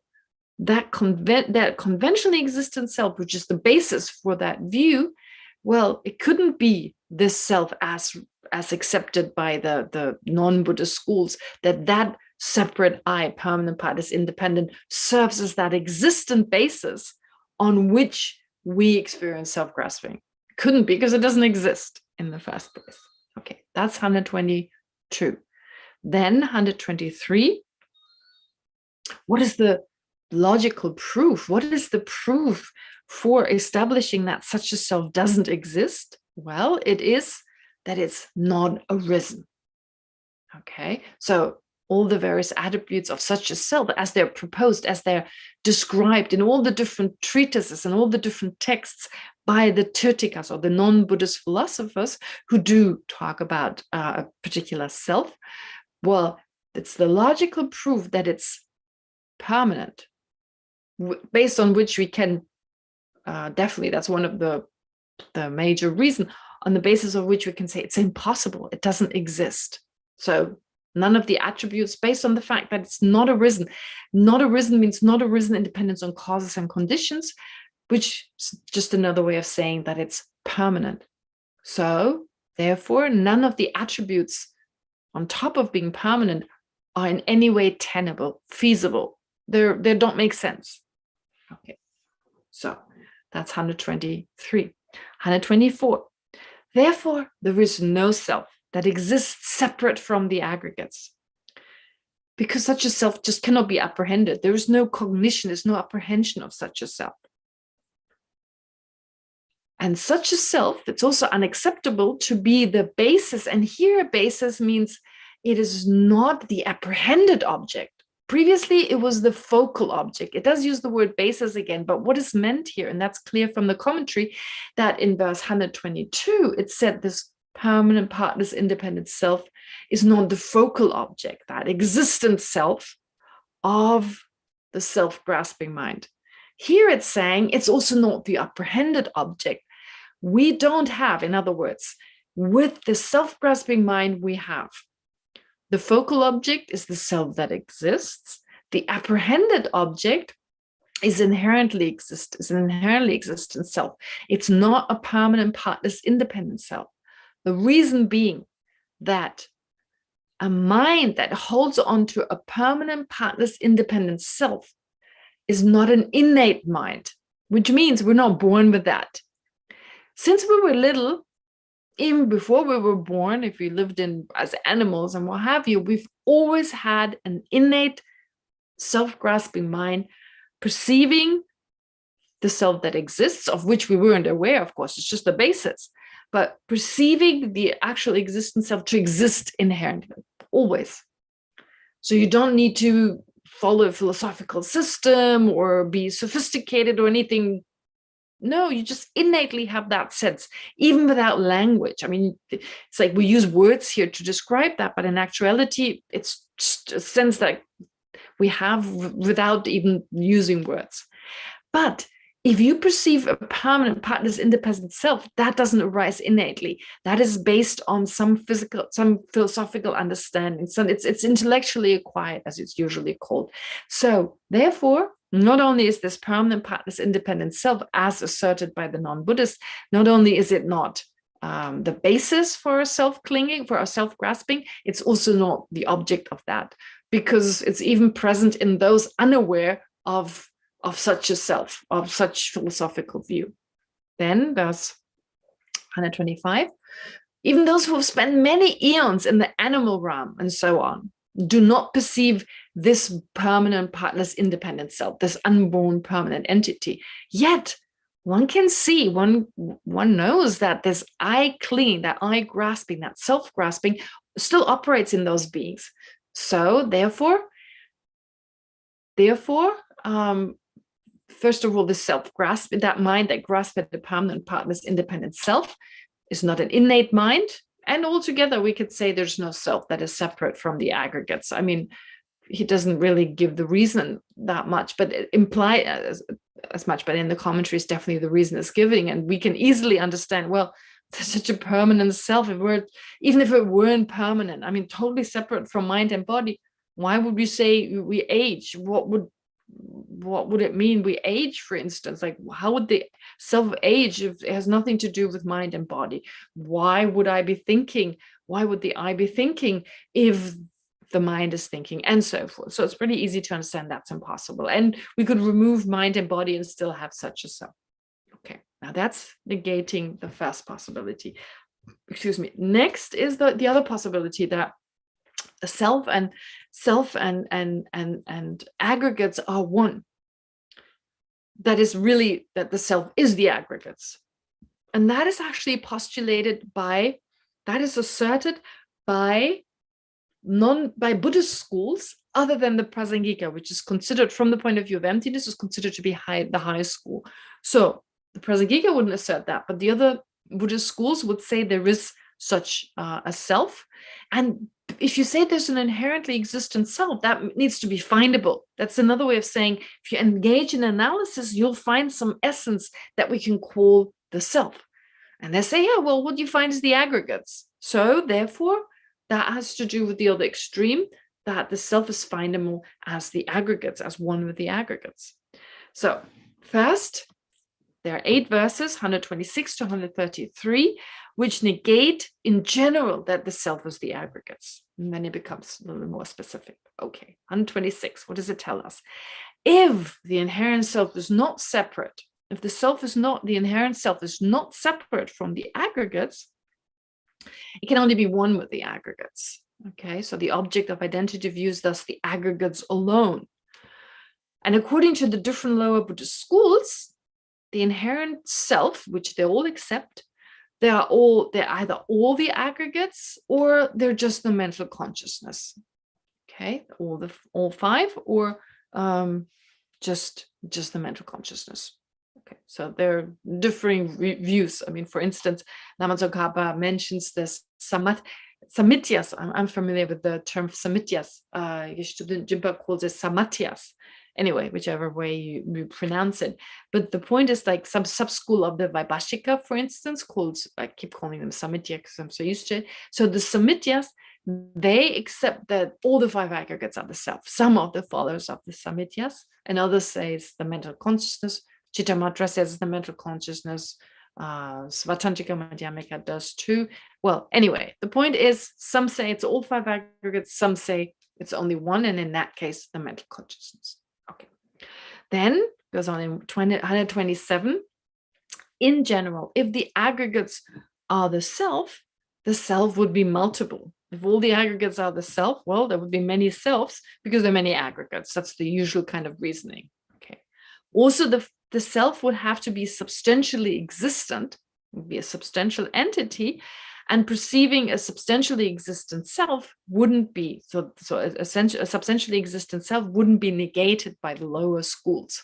that conventionally existent self, which is the basis for that view, well, it couldn't be this self as accepted by the non-Buddhist schools, that separate I, permanent, partless, independent, serves as that existent basis on which we experience self-grasping. Couldn't be, because it doesn't exist in the first place. Okay, that's 122. Then 123. What is the logical proof? What is the proof for establishing that such a self doesn't exist? Well, it is that it's not arisen. Okay, so all the various attributes of such a self, as they're proposed, as they're described in all the different treatises and all the different texts by the Tirthikas, or the non-Buddhist philosophers who do talk about a particular self, well, it's the logical proof that it's permanent, based on which we can definitely that's one of the major reason on the basis of which we can say it's impossible. It doesn't exist. So none of the attributes, based on the fact that it's not arisen. Not arisen means not arisen in dependence on causes and conditions, which is just another way of saying that it's permanent. So therefore, none of the attributes on top of being permanent are in any way tenable, feasible. They don't make sense. Okay, so that's 123. 124. Therefore, there is no self that exists separate from the aggregates, because such a self just cannot be apprehended. There is no cognition, there's no apprehension of such a self. And such a self, it's also unacceptable to be the basis. And here a basis means it is not the apprehended object. Previously, it was the focal object. It does use the word basis again, but what is meant here, and that's clear from the commentary, that in verse 122, it said this permanent, partless, independent self is not the focal object, that existent self of the self-grasping mind. Here it's saying it's also not the apprehended object. We don't have, in other words, with the self-grasping mind we have, the focal object is the self that exists. The apprehended object is an inherently existent self. It's not a permanent, partless, independent self. The reason being that a mind that holds on to a permanent, partless, independent self is not an innate mind, which means we're not born with that. Since we were little, even before we were born, if we lived in as animals and what have you, we've always had an innate self-grasping mind, perceiving the self that exists, of which we weren't aware, of course, it's just the basis, but perceiving the actual existent self to exist inherently, always. So you don't need to follow a philosophical system or be sophisticated or anything. No, you just innately have that sense, even without language. I mean, it's like we use words here to describe that, but in actuality, it's just a sense that we have without even using words. But if you perceive a permanent, partless, independent self, that doesn't arise innately. That is based on some philosophical understanding. So it's intellectually acquired, as it's usually called. So therefore, not only is this permanent, partless, independent self, as asserted by the non-Buddhists, not only is it not the basis for our self-clinging, for our self-grasping, it's also not the object of that, because it's even present in those unaware of such a self, of such philosophical view. Then verse 125, even those who have spent many eons in the animal realm and so on, do not perceive this permanent, partless, independent self, this unborn permanent entity. Yet one can see, one knows that this I clinging, that I grasping, that self-grasping still operates in those beings. So therefore, first of all, the self-grasp, that mind that grasps at the permanent, partless, independent self is not an innate mind. And altogether, we could say there's no self that is separate from the aggregates. I mean, he doesn't really give the reason that much, but it implies as much. But in the commentaries, definitely the reason is giving. And we can easily understand, well, there's such a permanent self. Even if it weren't permanent, I mean, totally separate from mind and body, why would we say we age? What would it mean we age, for instance? Like, how would the self age if it has nothing to do with mind and body? Why would I be thinking? Why would the I be thinking if the mind is thinking, and so forth? So it's pretty easy to understand that's impossible. And we could remove mind and body and still have such a self. Okay, now that's negating the first possibility. Excuse me. Next is the other possibility, that the self and aggregates are one. That is really that the self is the aggregates. And that is actually postulated by, that is asserted by Buddhist schools other than the Prasangika, which is considered, from the point of view of emptiness, is considered to be the highest school. So the Prasangika wouldn't assert that, but the other Buddhist schools would say there is such a self. And if you say there's an inherently existent self, that needs to be findable. That's another way of saying, if you engage in analysis, you'll find some essence that we can call the self. And they say, yeah, well, what you find is the aggregates. So therefore, that has to do with the other extreme, that the self is findable as the aggregates, as one with the aggregates. So first, there are 8 verses, 126 to 133, which negate in general that the self is the aggregates. And then it becomes a little more specific. Okay, 126, what does it tell us? If the inherent self is not separate, if the inherent self is not separate from the aggregates, it can only be one with the aggregates. Okay, so the object of identity views thus the aggregates alone. And according to the different lower Buddhist schools, the inherent self, which they all accept, they're either all the aggregates or they're just the mental consciousness. Okay, all 5, or just the mental consciousness. Okay, so there are differing views. I mean, for instance, Lama Tsongkhapa mentions this samityas. I'm familiar with the term samityas. Geshe Jimpa calls it samatyas. Anyway, whichever way you pronounce it. But the point is, like, some sub-school of the Vaibhashika, for instance, I keep calling them Samitya because I'm so used to it. So the Samityas, they accept that all the 5 aggregates are the self. Some of the followers of the Samityas, and others say it's the mental consciousness. Chittamatra says it's the mental consciousness. Svatantrika Madhyamika does too. Well, anyway, the point is, some say it's all 5 aggregates, some say it's only one, and in that case, the mental consciousness. Okay. Then goes on in 127. In general, if the aggregates are the self would be multiple. If all the aggregates are the self, well, there would be many selves because there are many aggregates. That's the usual kind of reasoning. Okay. Also, the self would have to be substantially existent, would be a substantial entity, and perceiving a substantially existent self wouldn't be, so a substantially existent self wouldn't be negated by the lower schools.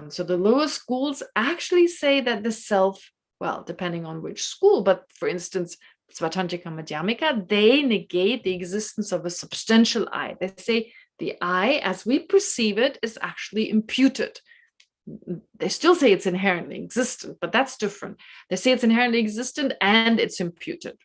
So the lower schools actually say that the self, well, depending on which school, but for instance, Svatantrika Madhyamika, they negate the existence of a substantial I. They say the I, as we perceive it, is actually imputed. They still say it's inherently existent, but that's different. They say it's inherently existent and it's imputed.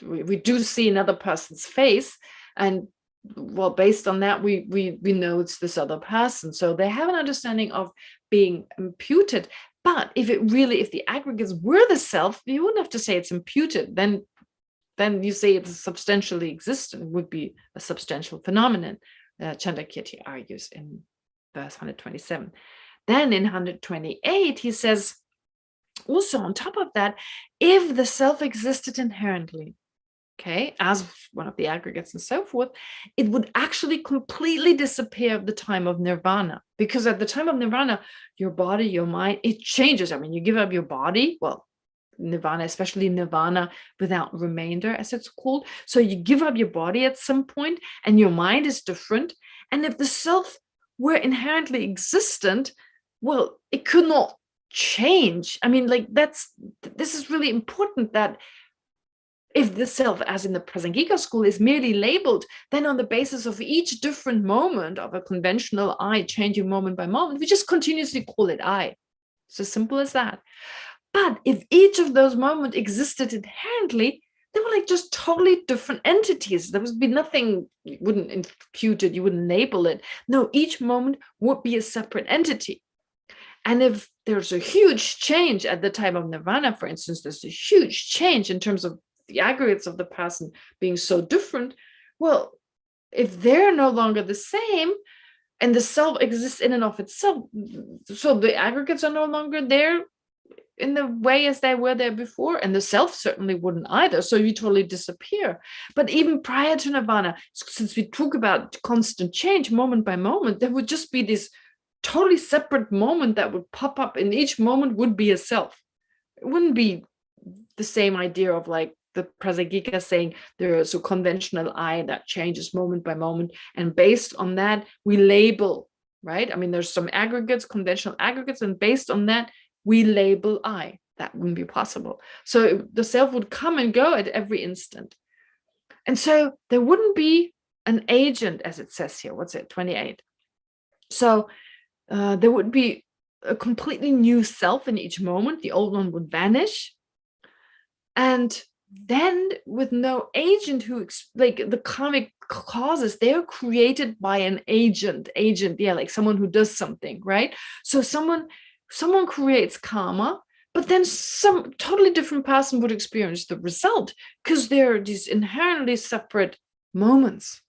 We do see another person's face, and well, based on that, we know it's this other person. So they have an understanding of being imputed. But if the aggregates were the self, you wouldn't have to say it's imputed. Then you say it's substantially existent. It would be a substantial phenomenon. Chandrakirti argues in verse 127. Then in 128, he says, also on top of that, if the self existed inherently, okay, as one of the aggregates and so forth, it would actually completely disappear at the time of nirvana. Because at the time of nirvana, your body, your mind, it changes. I mean, you give up your body, well, nirvana, especially nirvana without remainder, as it's called. So you give up your body at some point and your mind is different. And if the self were inherently existent, well, it could not change. I mean, like, this is really important, that if the self, as in the Prasangika school, is merely labeled, then on the basis of each different moment of a conventional I, changing moment by moment, we just continuously call it I. It's as simple as that. But if each of those moments existed inherently, they were like just totally different entities. There would be nothing, you wouldn't impute it, you wouldn't label it. No, each moment would be a separate entity. And if there's a huge change at the time of nirvana, for instance, there's a huge change in terms of the aggregates of the person being so different. Well, if they're no longer the same and the self exists in and of itself, so the aggregates are no longer there in the way as they were there before, and the self certainly wouldn't either. So you totally disappear. But even prior to nirvana, since we talk about constant change moment by moment, there would just be this totally separate moment that would pop up, and each moment would be a self. It wouldn't be the same idea of like the Prasangika saying there's a conventional I that changes moment by moment, and based on that we label, right? I mean, there's some aggregates, conventional aggregates, and based on that we label I. That wouldn't be possible. So the self would come and go at every instant. And so there wouldn't be an agent, as it says here. What's it? 28. So there would be a completely new self in each moment. The old one would vanish. And then with no agent who, like the karmic causes, they're created by an agent, yeah, like someone who does something, right? So someone creates karma, but then some totally different person would experience the result, because they're these inherently separate moments.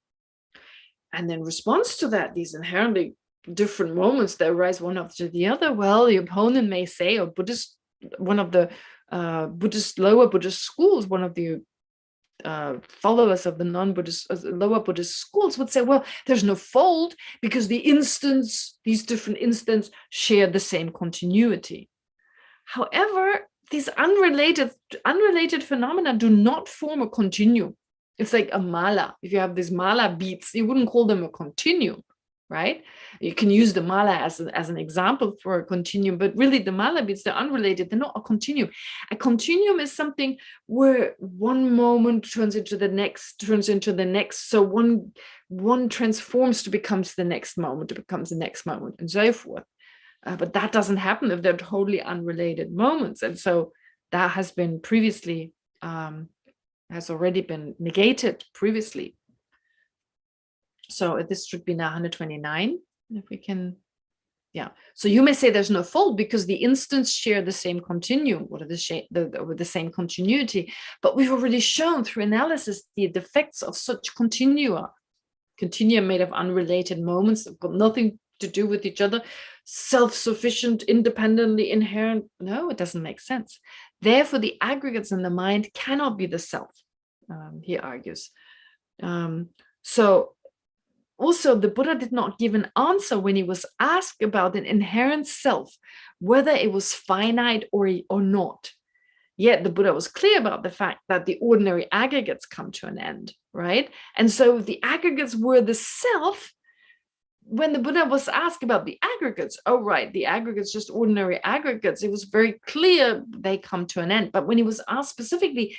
And in response to that, these inherently different moments that arise one after the other, well, the opponent may say, or Buddhist, one of the lower Buddhist schools, one of the followers of the non-Buddhist, lower Buddhist schools would say, well, there's no fold because these different instants share the same continuity. However, these unrelated phenomena do not form a continuum. It's like a mala. If you have these mala beads, you wouldn't call them a continuum, right? You can use the mala as an example for a continuum, but really the mala beads, they're unrelated. They're not a continuum. A continuum is something where one moment turns into the next. So one transforms to becomes the next moment, and so forth. But that doesn't happen if they're totally unrelated moments. And so that has been previously, has already been negated previously. So this should be now 129, if we can, yeah. So you may say there's no fold because the instants share the same continuum, or the same continuity, but we've already shown through analysis the defects of such continua made of unrelated moments that have got nothing to do with each other, self-sufficient, independently inherent. No, it doesn't make sense. Therefore, the aggregates in the mind cannot be the self, he argues. So also, the Buddha did not give an answer when he was asked about an inherent self, whether it was finite or not. Yet the Buddha was clear about the fact that the ordinary aggregates come to an end, right? And so the aggregates were the self. When the Buddha was asked about the aggregates, oh, right, the aggregates, just ordinary aggregates, it was very clear they come to an end. But when he was asked specifically,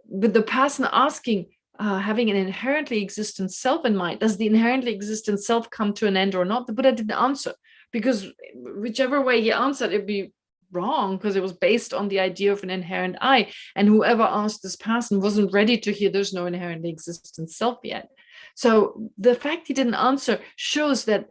with the person asking, having an inherently existent self in mind, does the inherently existent self come to an end or not? The Buddha didn't answer, because whichever way he answered, it'd be wrong, because it was based on the idea of an inherent I. And whoever asked this person wasn't ready to hear there's no inherently existent self yet. So the fact he didn't answer shows that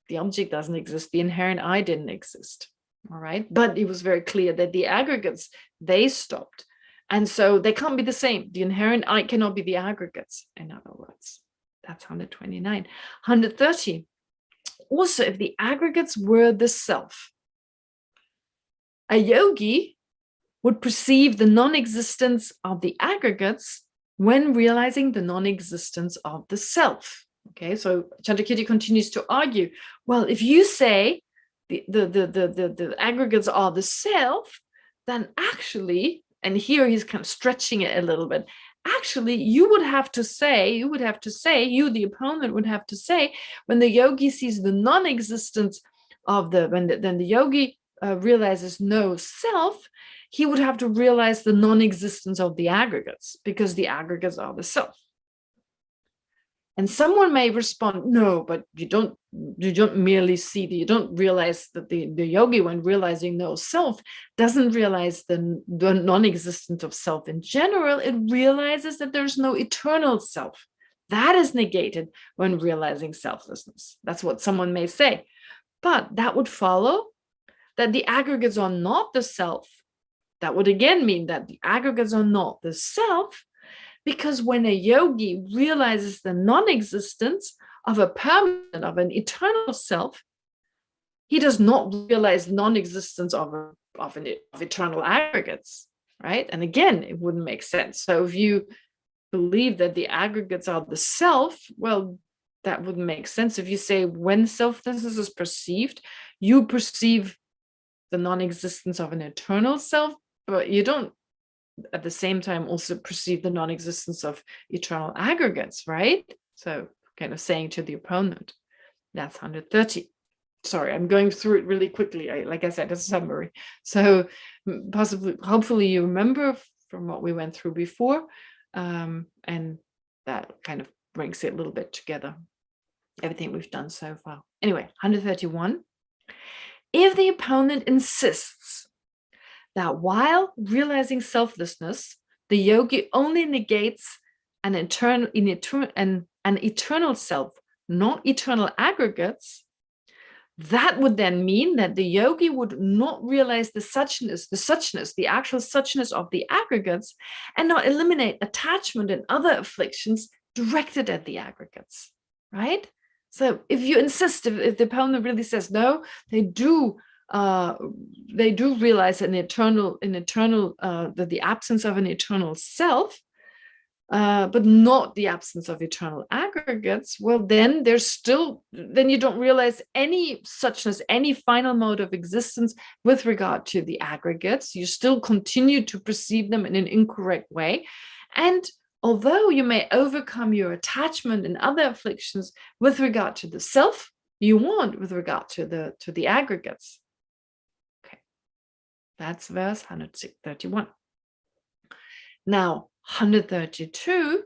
the object doesn't exist, the inherent I didn't exist. All right. But it was very clear that the aggregates, they stopped. And so they can't be the same. The inherent I cannot be the aggregates, in other words. That's 129. 130. Also, if the aggregates were the self, a yogi would perceive the non-existence of the aggregates when realizing the non-existence of the self. Okay, so Chandrakirti continues to argue, well, if you say the aggregates are the self, then actually, and here he's kind of stretching it a little bit, actually you would have to say, you, the opponent, would have to say, when the yogi sees the non-existence of then the yogi realizes no self, he would have to realize the non-existence of the aggregates, because the aggregates are the self. And someone may respond, no, but you don't merely see, you don't realize that the yogi, when realizing no self, doesn't realize the non-existence of self in general. It realizes that there's no eternal self. That is negated when realizing selflessness. That's what someone may say. But that would follow that the aggregates are not the self. That would again mean that the aggregates are not the self, because when a yogi realizes the non-existence of a permanent, of an eternal self, he does not realize non-existence of eternal aggregates, right? And again, it wouldn't make sense. So if you believe that the aggregates are the self, well, that wouldn't make sense. If you say when selflessness is perceived, you perceive the non-existence of an eternal self, but you don't at the same time also perceive the non-existence of eternal aggregates, right? So kind of saying to the opponent, that's 130. Sorry, I'm going through it really quickly. Like I said, it's a summary. So hopefully you remember from what we went through before. And that kind of brings it a little bit together, everything we've done so far. Anyway, 131. If the opponent insists that while realizing selflessness, the yogi only negates an eternal self, not eternal aggregates, that would then mean that the yogi would not realize the suchness, the actual suchness of the aggregates, and not eliminate attachment and other afflictions directed at the aggregates, right? So if you insist, if the opponent really says, no, they do realize the absence of an eternal self, but not the absence of eternal aggregates, well, then you don't realize any suchness, any final mode of existence with regard to the aggregates. You still continue to perceive them in an incorrect way. And although you may overcome your attachment and other afflictions with regard to the self, you won't with regard to the aggregates. Okay, that's verse 131. Now, 132,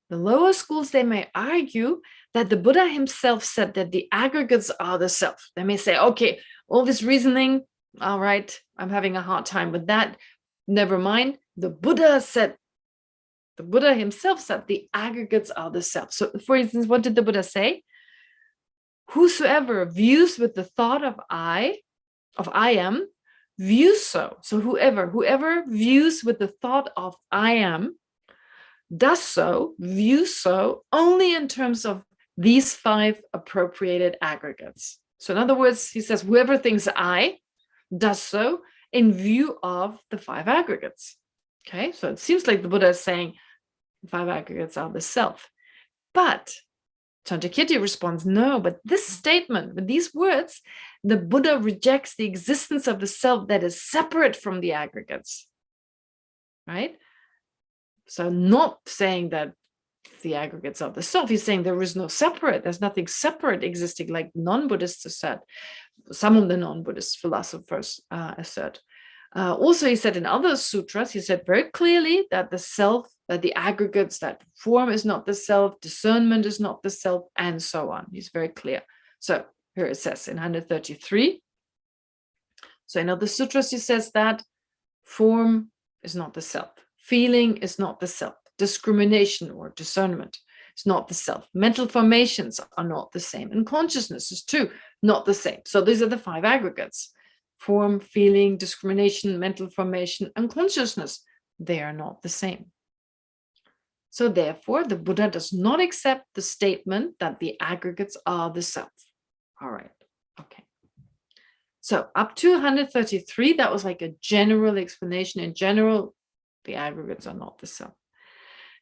the lower schools, they may argue that the Buddha himself said that the aggregates are the self. They may say, okay, all this reasoning, all right, I'm having a hard time with that. Never mind. The Buddha himself said the aggregates are the self. So, for instance, what did the Buddha say? Whosoever views with the thought of I am, views so. So whoever views with the thought of I am, views so only in terms of these 5 appropriated aggregates. So in other words, he says, whoever thinks I does so in view of the 5 aggregates. Okay, so it seems like the Buddha is saying 5 aggregates are the self. But Chandrakirti responds, no, but this statement, with these words, the Buddha rejects the existence of the self that is separate from the aggregates, right? So not saying that the aggregates are the self, he's saying there is no separate, there's nothing separate existing, like non-Buddhists assert, some of the non-Buddhist philosophers assert. Also, he said in other sutras, he said very clearly that the self, that the aggregates, that form is not the self, discernment is not the self, and so on. He's very clear. So here it says in 133. So in other sutras, he says that form is not the self, feeling is not the self, discrimination or discernment is not the self, mental formations are not the same, and consciousness is too not the same. So these are the 5 aggregates. Form, feeling, discrimination, mental formation, and consciousness, they are not the same. So therefore, the Buddha does not accept the statement that the aggregates are the self. All right, okay. So up to 133, that was like a general explanation. In general, the aggregates are not the self.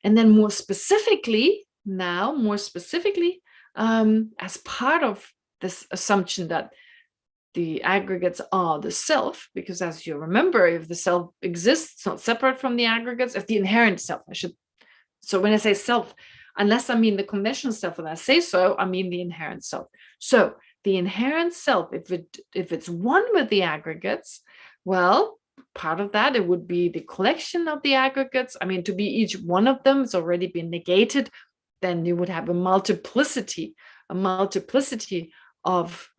And then more specifically, as part of this assumption that the aggregates are the self, because as you remember, if the self exists, it's not separate from the aggregates, if the inherent self, so when I say self, unless I mean the conventional self, and I say so, I mean the inherent self. So the inherent self, if it's one with the aggregates, well, part of that, it would be the collection of the aggregates. I mean, to be each one of them, it's already been negated, then you would have a multiplicity of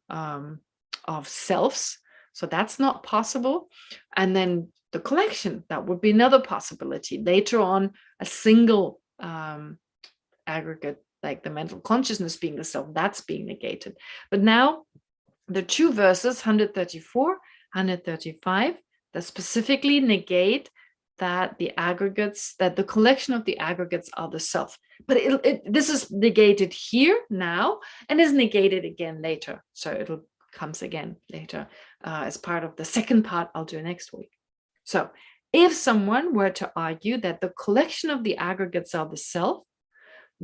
selves. So that's not possible. And then the collection, that would be another possibility. Later on, a single aggregate, like the mental consciousness being the self, that's being negated. But now the 2 verses, 134, 135, that specifically negate that the aggregates, that the collection of the aggregates are the self. But this is negated here now and is negated again later. So it'll comes again later as part of the second part I'll do next week. So if someone were to argue that the collection of the aggregates are the self,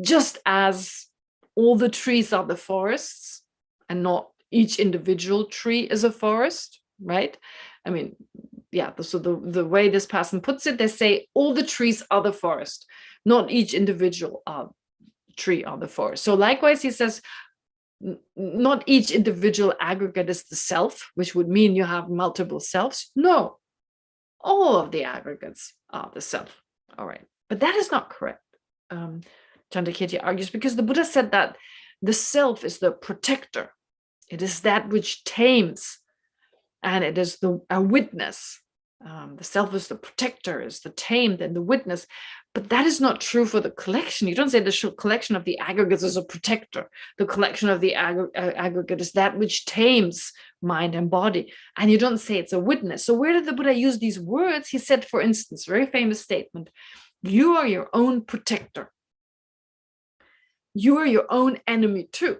just as all the trees are the forests and not each individual tree is a forest, right? I mean, yeah, so the way this person puts it, they say all the trees are the forest, not each individual tree are the forest. So likewise, he says, not each individual aggregate is the self, which would mean you have multiple selves. No, all of the aggregates are the self. All right, but that is not correct. Chandrakirti argues, because the Buddha said that the self is the protector. It is that which tames, and it is a witness. The self is the protector, is the tamed and the witness. But that is not true for the collection. You don't say the collection of the aggregates is a protector. The collection of the aggregate is that which tames mind and body. And you don't say it's a witness. So where did the Buddha use these words? He said, for instance, very famous statement, you are your own protector. You are your own enemy too.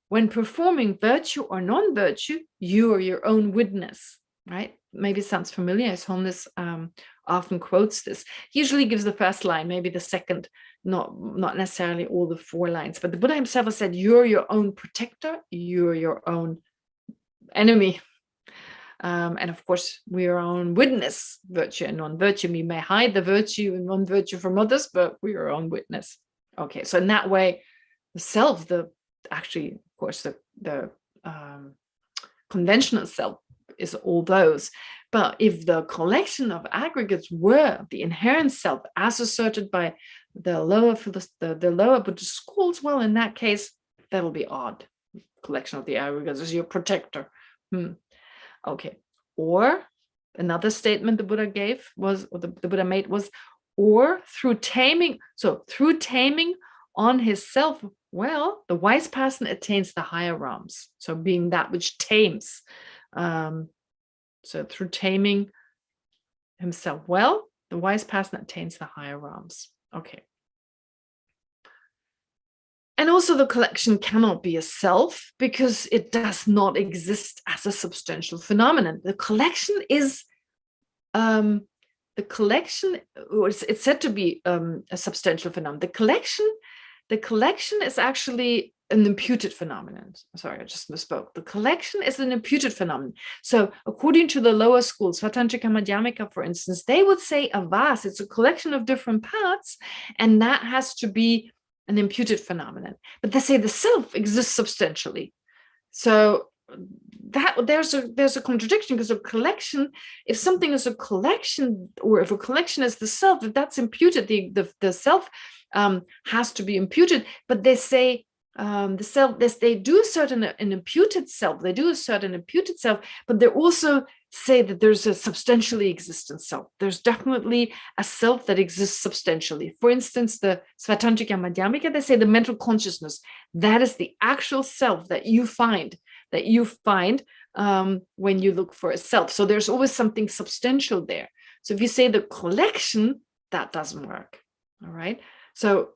When performing virtue or non-virtue, you are your own witness, right? Maybe it sounds familiar, as Holness often quotes this. He usually gives the first line, maybe the second, not necessarily all the 4 lines. But the Buddha himself has said, you're your own protector, you're your own enemy. And of course, we are our own witness, virtue and non-virtue. We may hide the virtue and non-virtue from others, but we are our own witness. Okay, so in that way, the self, actually, of course, the conventional self is all those. But if the collection of aggregates were the inherent self as asserted by the lower Buddhist schools, well, in that case, that'll be odd. Collection of the aggregates is your protector. Okay. Or another statement the Buddha gave was, or the Buddha made was, or through taming. So through taming on his self, well, the wise person attains the higher realms. So being that which tames. So through taming himself well, the wise person attains the higher realms. Okay. And also the collection cannot be a self because it does not exist as a substantial phenomenon. The collection is, it's said to be a substantial phenomenon. The collection is actually an imputed phenomenon. Sorry, I just misspoke. The collection is an imputed phenomenon. So according to the lower schools, Svatantrika Madhyamika, for instance, they would say a vase, it's a collection of different parts, and that has to be an imputed phenomenon. But they say the self exists substantially. So that there's a contradiction, because a collection, if something is a collection, or if a collection is the self, if that's imputed, the self has to be imputed. But they say the self, they do assert an imputed self, but they also say that there's a substantially existent self. There's definitely a self that exists substantially. For instance, the Svatantrika Madhyamika, they say the mental consciousness, that is the actual self that you find when you look for a self. So there's always something substantial there. So if you say the collection, that doesn't work. All right. So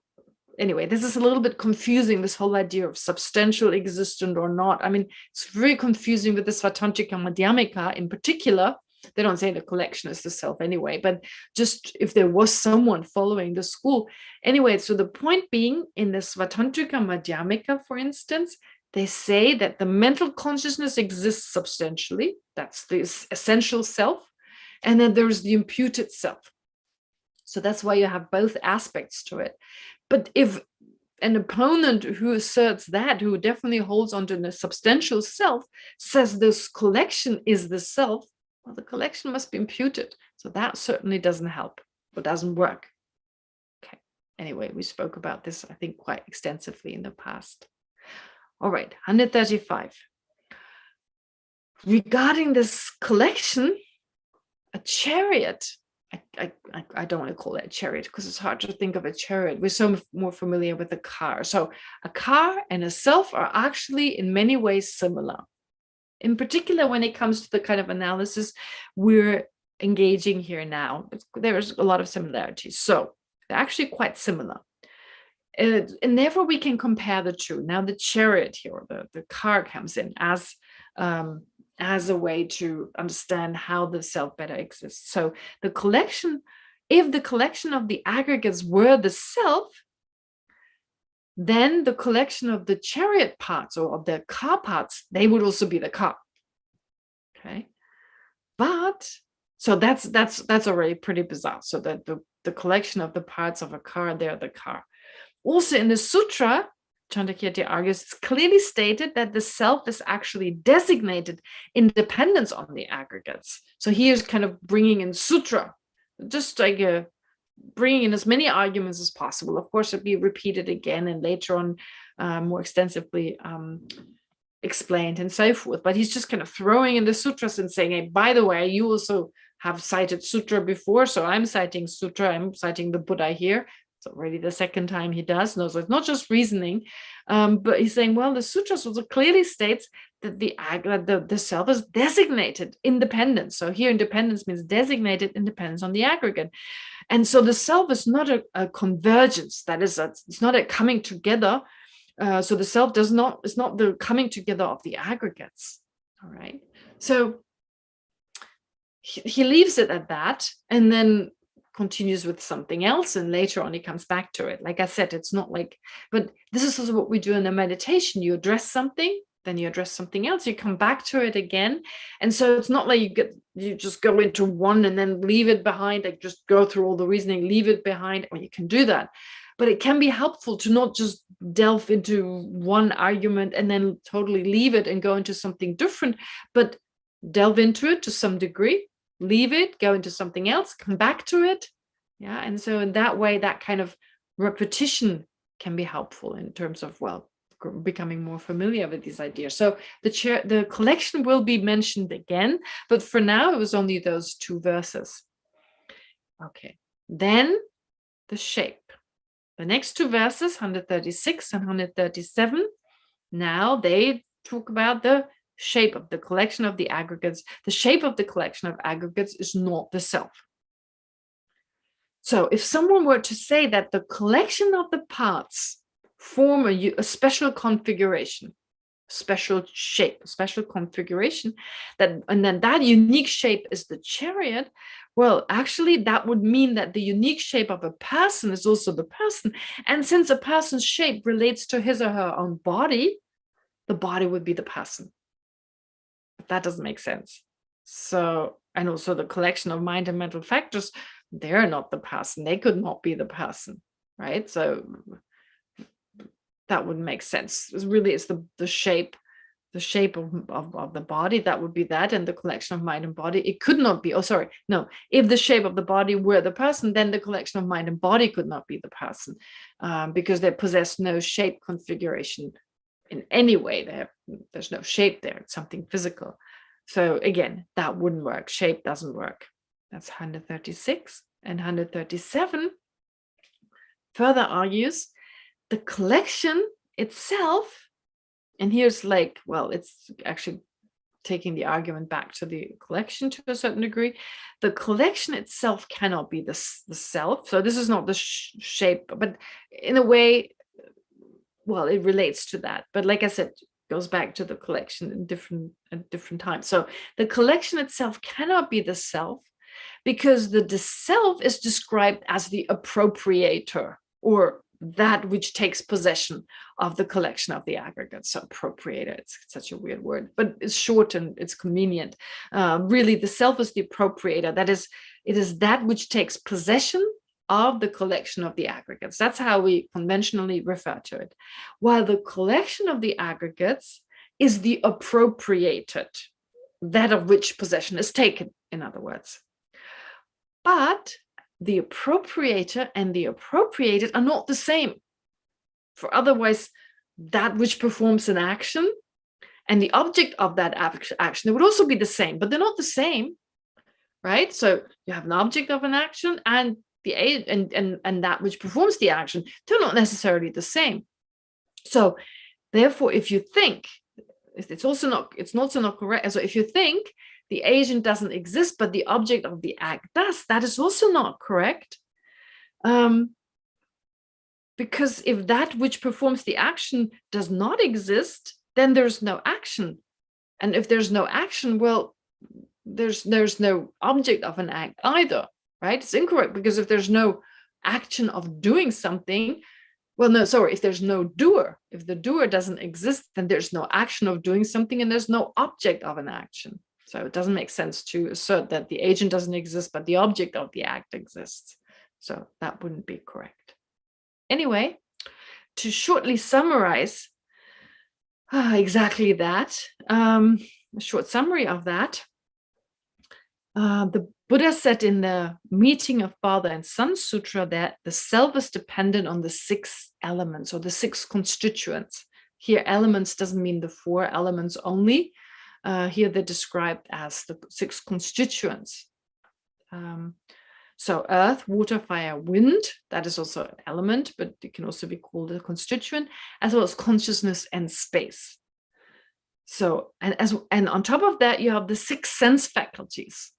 anyway, this is a little bit confusing, this whole idea of substantial, existent or not. I mean, it's very confusing with the Svatantrika Madhyamika in particular. They don't say the collection is the self anyway, but just if there was someone following the school. Anyway, so the point being, in the Svatantrika Madhyamika, for instance, they say that the mental consciousness exists substantially. That's the essential self. And then there's the imputed self. So that's why you have both aspects to it. But if an opponent who asserts that, who definitely holds onto the substantial self, says this collection is the self, well, the collection must be imputed. So that certainly doesn't help, or doesn't work. Okay. Anyway, we spoke about this, I think, quite extensively in the past. All right, 135. Regarding this collection, a chariot, I don't want to call it a chariot because it's hard to think of a chariot. We're so more familiar with a car. So a car and a self are actually in many ways similar. In particular, when it comes to the kind of analysis we're engaging here now, there's a lot of similarities. So they're actually quite similar. And therefore we can compare the two. Now the chariot here, or the car, comes in as a way to understand how the self better exists. So the collection, if the collection of the aggregates were the self, then the collection of the chariot parts, or of the car parts, they would also be the car. Okay, but so that's already pretty bizarre. So that the collection of the parts of a car, they're the car. Also in the sutra, Chandrakirti argues, it's clearly stated that the self is actually designated in dependence on the aggregates. So he is kind of bringing in sutra, just like bringing in as many arguments as possible. Of course, it'll be repeated again and later on more extensively explained and so forth. But he's just kind of throwing in the sutras and saying, hey, by the way, you also have cited sutra before, so I'm citing sutra, I'm citing the Buddha here. It's already the second time he does. No, so it's not just reasoning, but he's saying, well, the sutras also clearly states that the self is designated independence. So here independence means designated independence on the aggregate. And so the self is not a convergence, that is, it's not a coming together. So the self is not the coming together of the aggregates. All right. So he leaves it at that and then continues with something else. And later on, he comes back to it. Like I said, it's not like, but this is also what we do in the meditation. You address something, then you address something else, you come back to it again. And so it's not like you just go into one and then leave it behind, like just go through all the reasoning, leave it behind, or you can do that. But it can be helpful to not just delve into one argument and then totally leave it and go into something different, but delve into it to some degree, leave it, go into something else, come back to it. Yeah. And so in that way, that kind of repetition can be helpful in terms of, well, becoming more familiar with these ideas. So the collection will be mentioned again, but for now, it was only those two verses. Okay. Then the shape. The next two verses, 136 and 137, now they talk about the shape of the collection of the aggregates. The shape of the collection of aggregates is not the self. So if someone were to say that the collection of the parts form a special configuration, special shape, special configuration, and then that unique shape is the chariot, well, actually, that would mean that the unique shape of a person is also the person. And since a person's shape relates to his or her own body, the body would be the person. But that doesn't make sense. So, and also the collection of mind and mental factors, they're not the person. They could not be the person, right? So that wouldn't make sense. It's the shape. The shape of the body, that would be that, and the collection of mind and body, it could not be, if the shape of the body were the person, then the collection of mind and body could not be the person, because they possess no shape configuration in any way. There's no shape there, it's something physical. So again, that wouldn't work. Shape doesn't work. That's 136. And 137 further argues the collection itself. And here's like, well, it's actually taking the argument back to the collection to a certain degree. The collection itself cannot be the self. So this is not the shape, but in a way, well, it relates to that. But like I said, it goes back to the collection at different times. So the collection itself cannot be the self because the self is described as the appropriator, or that which takes possession of the collection of the aggregates. So appropriator, it's such a weird word, but it's short and it's convenient. Really, the self is the appropriator. That is, it is that which takes possession of the collection of the aggregates. That's how we conventionally refer to it. While the collection of the aggregates is the appropriated, that of which possession is taken, in other words. But the appropriator and the appropriated are not the same. For otherwise, that which performs an action and the object of that action, it would also be the same, but they're not the same, right? So you have an object of an action and and that which performs the action, they're not necessarily the same. So therefore, if you think, it's also not correct. So if you think the agent doesn't exist, but the object of the act does, that is also not correct. Because if that which performs the action does not exist, then there's no action. And if there's no action, well, there's no object of an act either, right? It's incorrect, because if there's no action of doing something, if there's no doer, if the doer doesn't exist, then there's no action of doing something and there's no object of an action. So it doesn't make sense to assert that the agent doesn't exist, but the object of the act exists. So that wouldn't be correct. Anyway, to shortly summarize exactly that, a short summary of that, the Buddha said in the Meeting of Father and Son Sutra that the self is dependent on the 6 elements or the 6 constituents. Here, elements doesn't mean the 4 elements only. Here they're described as the 6 constituents. So earth, water, fire, wind, that is also an element, but it can also be called a constituent, as well as consciousness and space. So, and on top of that, you have the 6 sense faculties.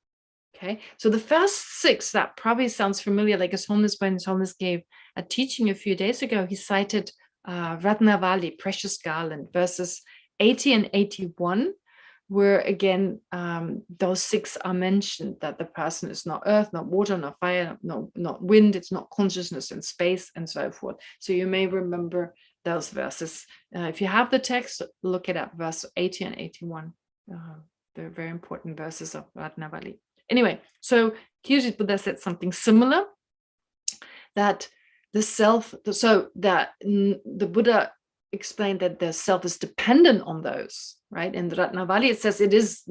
Okay, so the first 6, that probably sounds familiar, like His Holiness, when His Holiness gave a teaching a few days ago, he cited Ratnavali, Precious Garland, verses 80 and 81, where again, those 6 are mentioned, that the person is not earth, not water, not fire, not wind, it's not consciousness and space, and so forth. So you may remember those verses. If you have the text, look it up, verse 80 and 81. They're very important verses of Ratnavali. Anyway, so Kyujit Buddha said something similar, that the self, so that the Buddha explained that the self is dependent on those, right? In the Ratnavali, it says it is,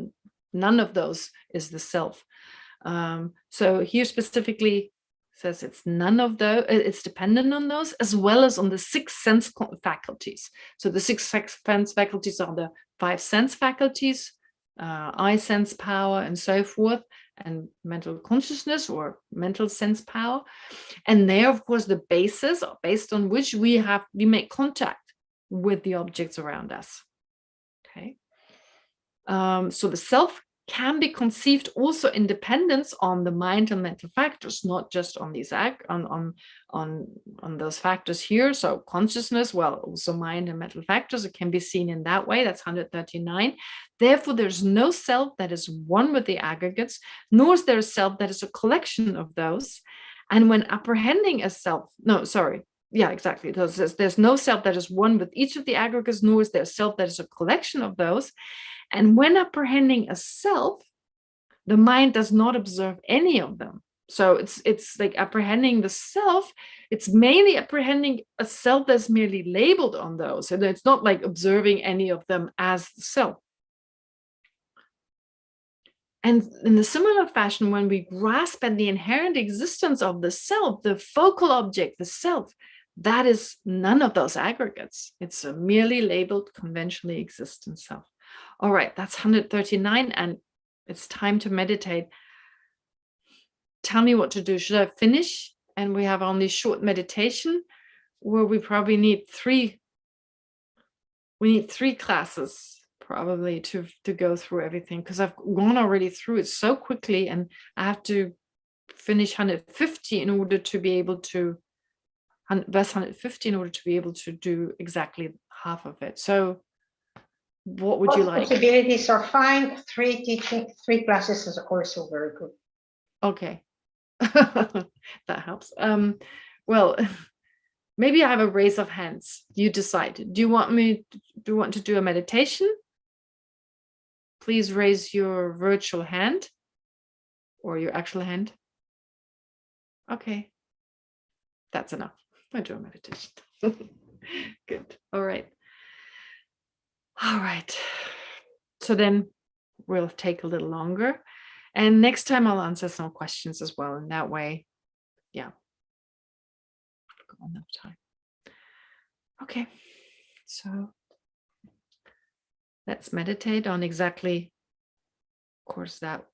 none of those is the self. So here specifically says it's none of those, it's dependent on those, as well as on the 6 sense faculties. So the 6 sense faculties are the 5 sense faculties, eye sense power, and so forth, and mental consciousness or mental sense power. And they are, of course, the basis based on which we make contact with the objects around us. Okay. So the self can be conceived also in dependence on the mind and mental factors, not just on these on those factors here. So consciousness, well, also mind and mental factors, it can be seen in that way. That's 139. Therefore, there's no self that is one with the aggregates, nor is there a self that is a collection of those. And when apprehending a self, exactly. There's no self that is one with each of the aggregates, nor is there a self that is a collection of those. And when apprehending a self, the mind does not observe any of them. So it's like apprehending the self, it's mainly apprehending a self that's merely labeled on those. And it's not like observing any of them as the self. And in a similar fashion, when we grasp at the inherent existence of the self, the focal object, the self, that is none of those aggregates. It's a merely labeled, conventionally existent self. All right, that's 139, and it's time to meditate. Tell me what to do. Should I finish and we have only short meditation, or we probably need 3? We need 3 classes probably to go through everything, because I've gone already through it so quickly, and I have to finish 150 in order to be able to verse 150 in order to be able to do exactly half of it. So what would you like? Possibilities are fine. 3 classes is also very good. Okay. That helps. Well, maybe I have a raise of hands. You decide. Do you want to do a meditation? Please raise your virtual hand or your actual hand. Okay. That's enough. I do a meditation. Good. All right. All right. So then we'll take a little longer. And next time I'll answer some questions as well. In that way, yeah. I've got enough time. Okay. So let's meditate on exactly, of course, that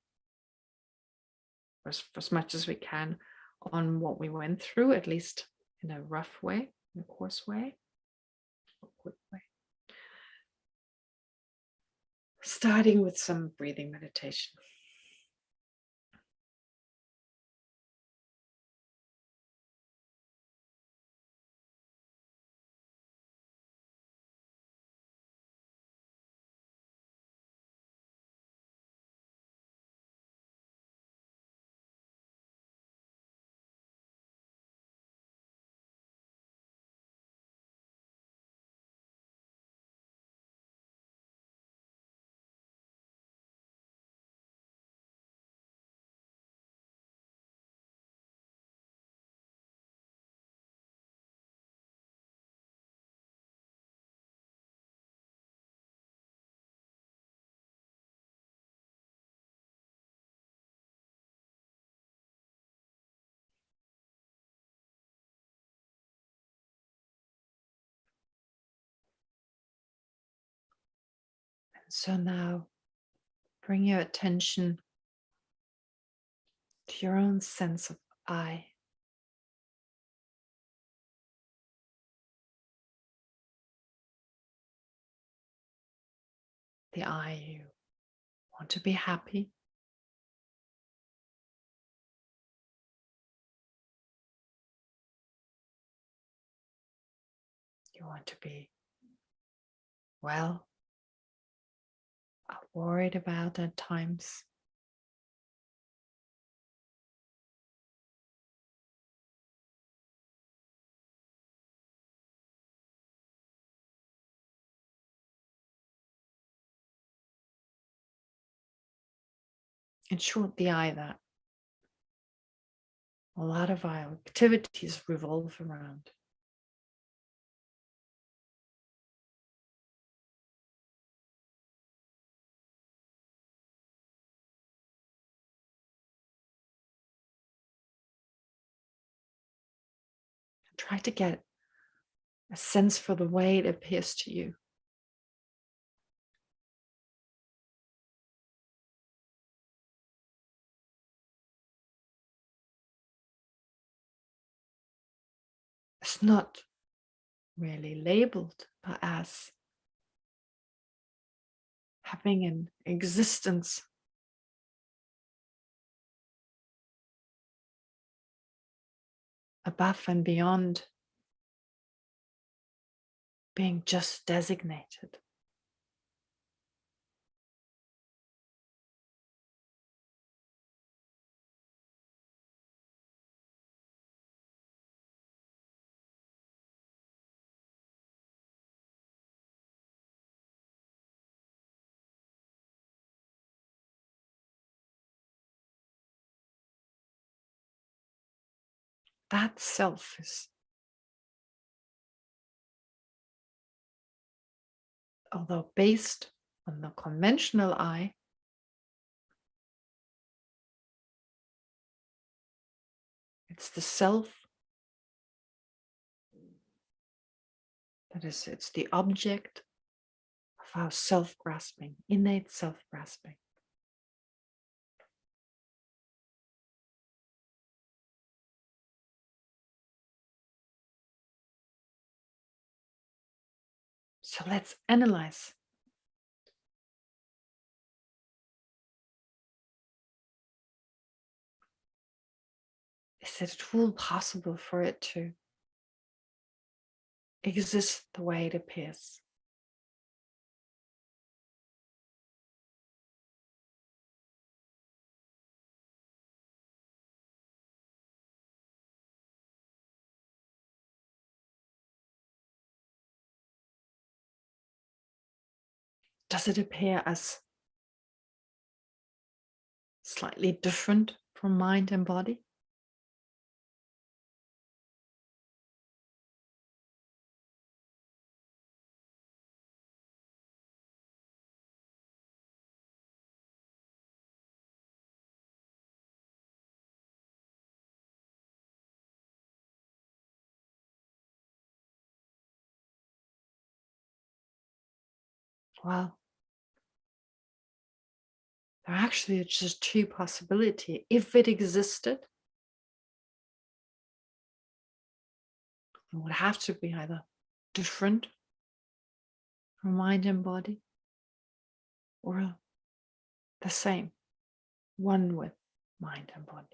as much as we can on what we went through, at least in a rough way, in a coarse way, a quick way. Starting with some breathing meditation. So now bring your attention to your own sense of I. The I you want to be happy. You want to be well, are worried about at times. In short, the I that a lot of our activities revolve around. Try to get a sense for the way it appears to you. It's not really labeled, but as having an existence above and beyond being just designated. That self is, although based on the conventional I, it's the self that is, it's the object of our self-grasping, innate self-grasping. So let's analyze. Is it at all possible for it to exist the way it appears? Does it appear as slightly different from mind and body? Well, there are actually just two possibilities. If it existed, it would have to be either different from mind and body or the same, one with mind and body.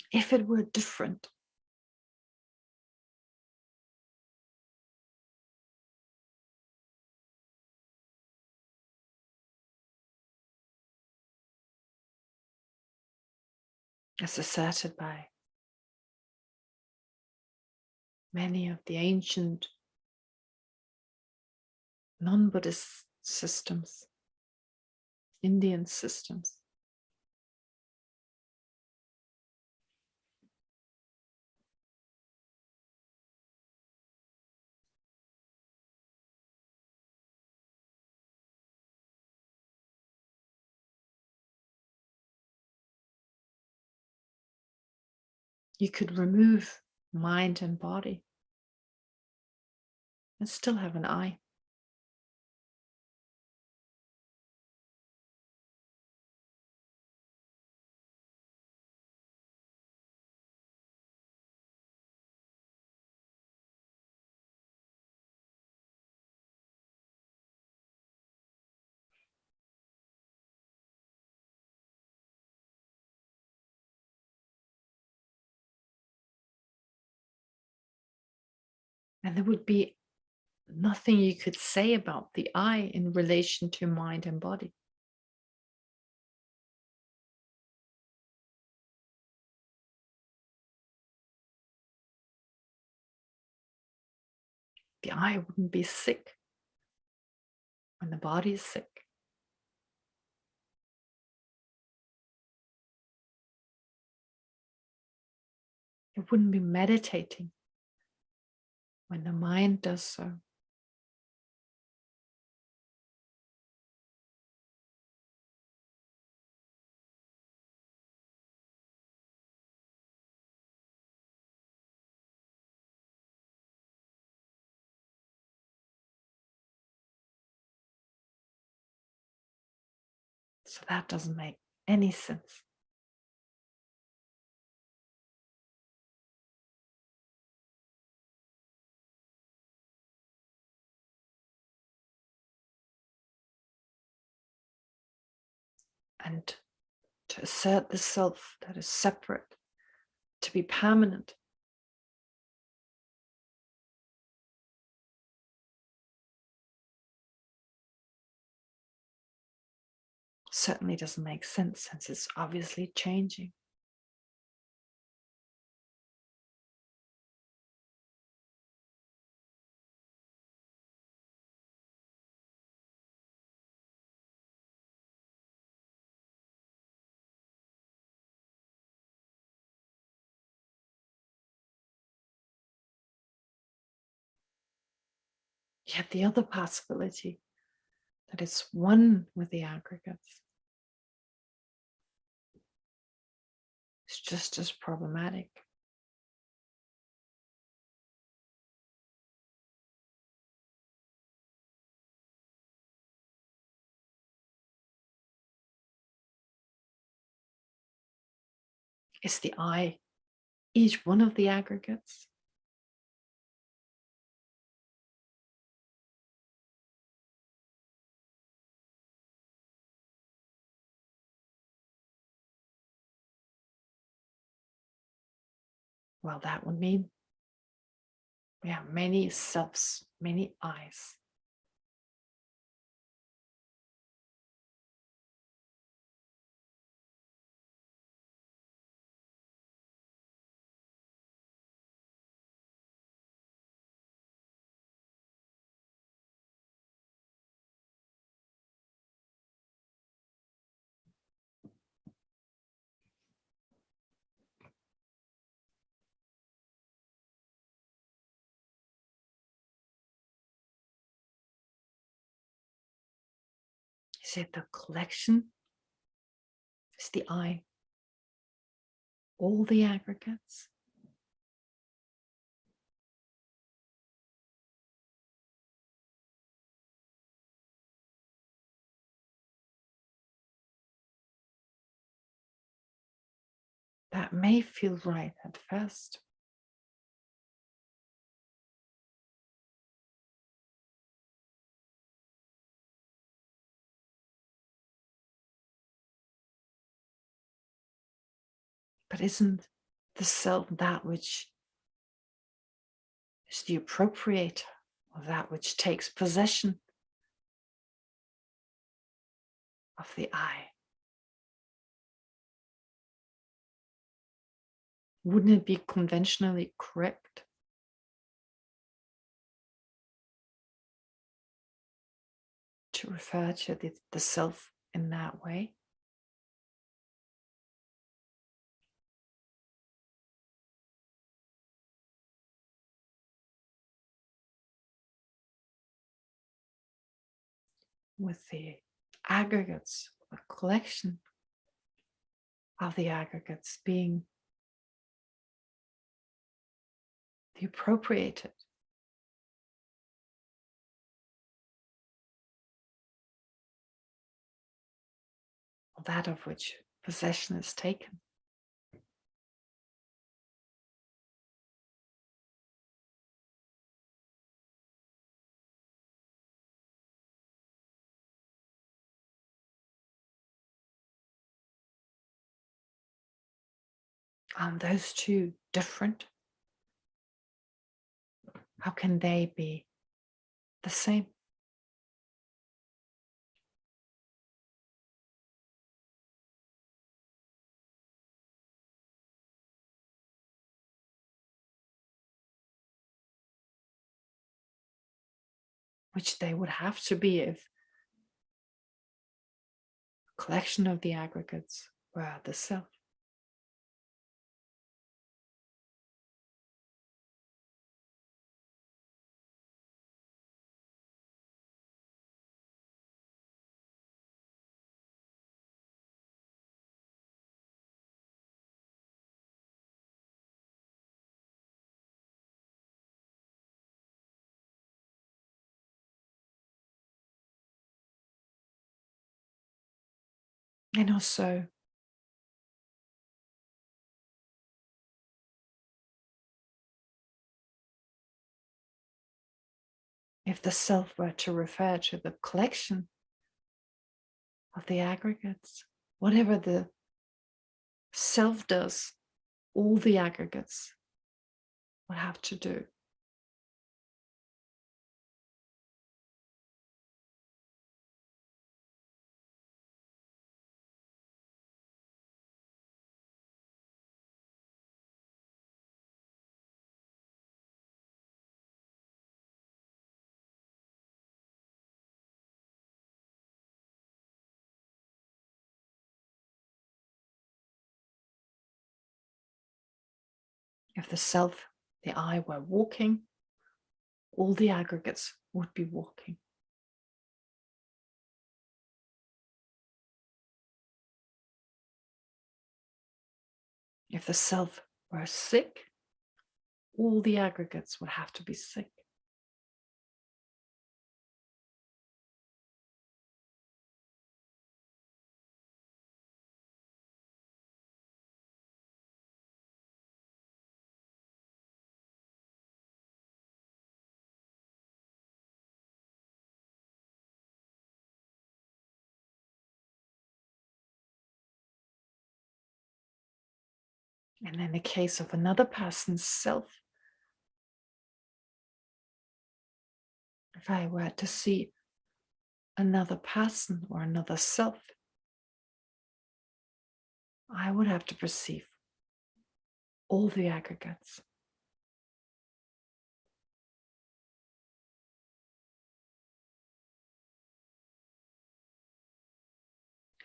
If it were different, as asserted by many of the ancient non-Buddhist systems, Indian systems, You could remove mind and body and still have an I. And there would be nothing you could say about the I in relation to mind and body. The I wouldn't be sick when the body is sick. It wouldn't be meditating when the mind does so. So that doesn't make any sense. And to assert the self that is separate, to be permanent, certainly doesn't make sense since it's obviously changing. Yet the other possibility, that it's one with the aggregates, is just as problematic. Is the I each one of the aggregates? Well, that would mean, yeah, many selves, many I's. Is it the collection? Is the I all the aggregates? That may feel right at first. But isn't the self that which is the appropriator of that which takes possession of the I? Wouldn't it be conventionally correct to refer to the self in that way? With the aggregates, the collection of the aggregates being the appropriated, that of which possession is taken. Those two different? How can they be the same? Which they would have to be if a collection of the aggregates were the self. And also, if the self were to refer to the collection of the aggregates, whatever the self does, all the aggregates would have to do. If the self, the I, were walking, all the aggregates would be walking. If the self were sick, all the aggregates would have to be sick. And in the case of another person's self, if I were to see another person or another self, I would have to perceive all the aggregates.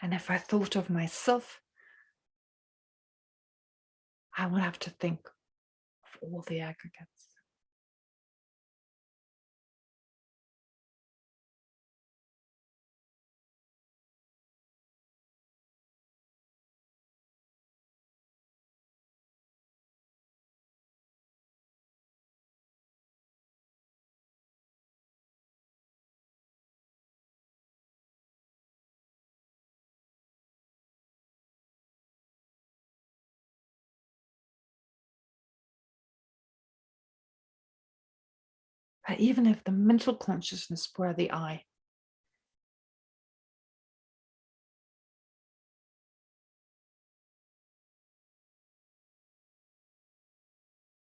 And if I thought of myself, I would have to think of all the aggregates. But even if the mental consciousness were the I,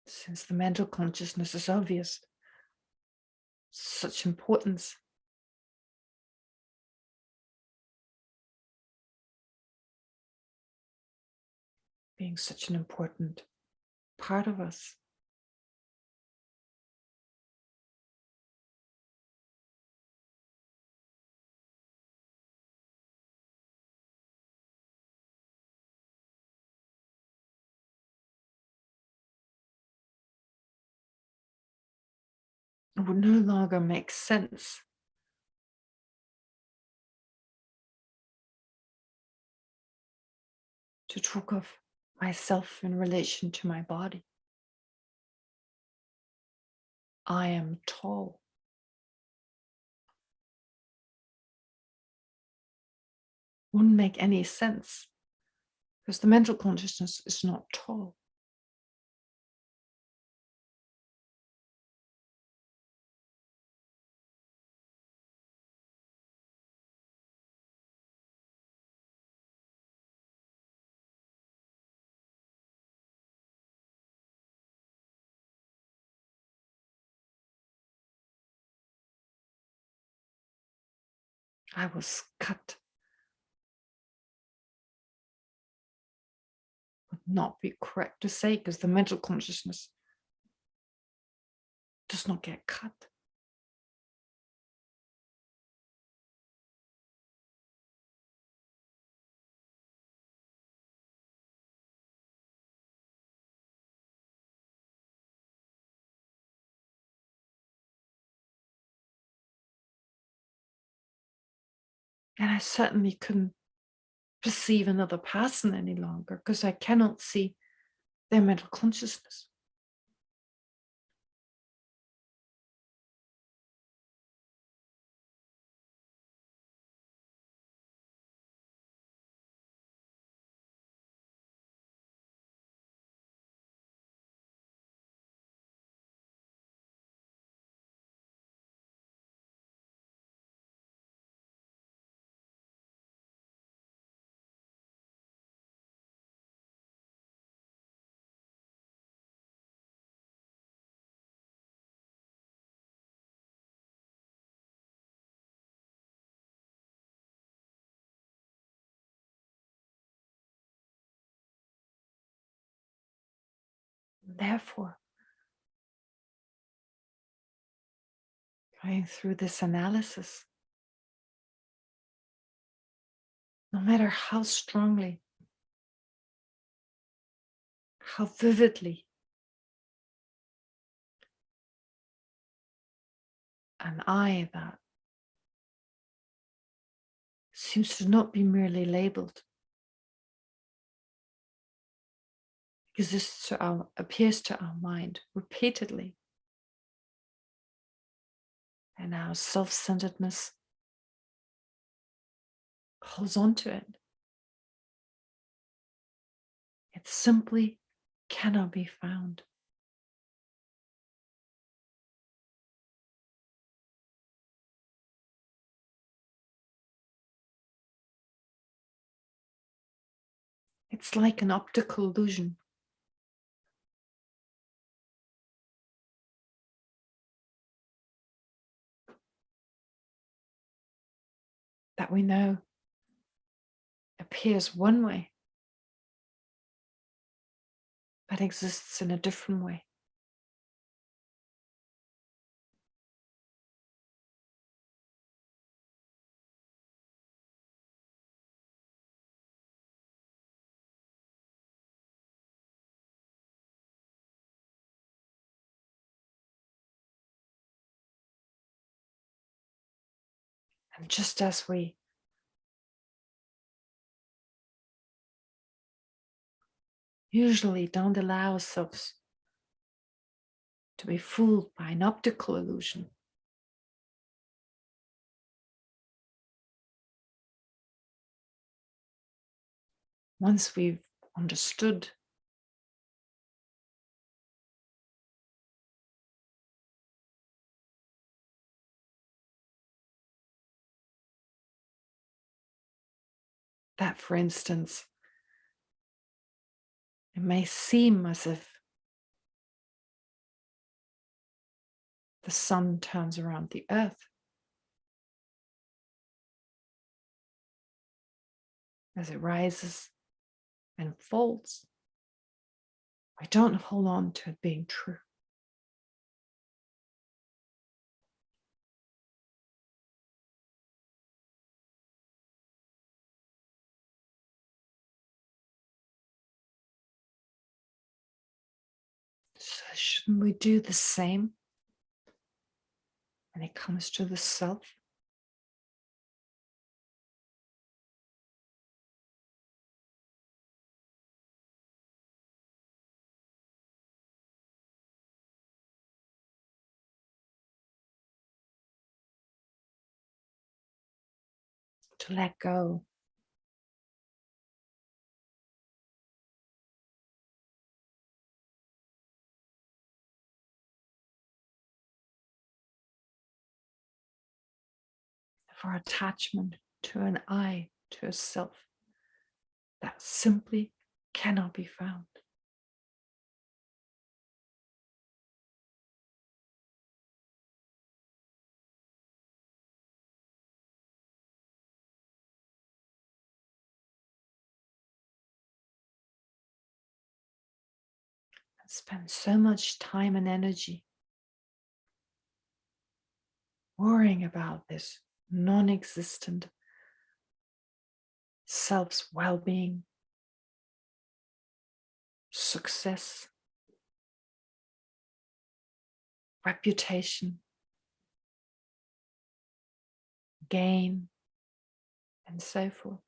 since the mental consciousness is obvious, such importance, being such an important part of us. It would no longer make sense to talk of myself in relation to my body. I am tall. Wouldn't make any sense because the mental consciousness is not tall. I was cut. Would not be correct to say because the mental consciousness does not get cut. And I certainly couldn't perceive another person any longer because I cannot see their mental consciousness. Therefore, going through this analysis, no matter how strongly, how vividly an I that seems to not be merely labeled, exists appears to our mind repeatedly, and our self-centeredness holds on to it. It simply cannot be found. It's like an optical illusion. That we know appears one way, but exists in a different way. And just as we usually don't allow ourselves to be fooled by an optical illusion, once we've understood that, for instance, it may seem as if the sun turns around the earth, as it rises and falls. I don't hold on to it being true. So shouldn't we do the same when it comes to the self? to let go. For attachment to an I, to a self that simply cannot be found. And spend so much time and energy worrying about this non-existent self's well-being, success, reputation, gain, and so forth.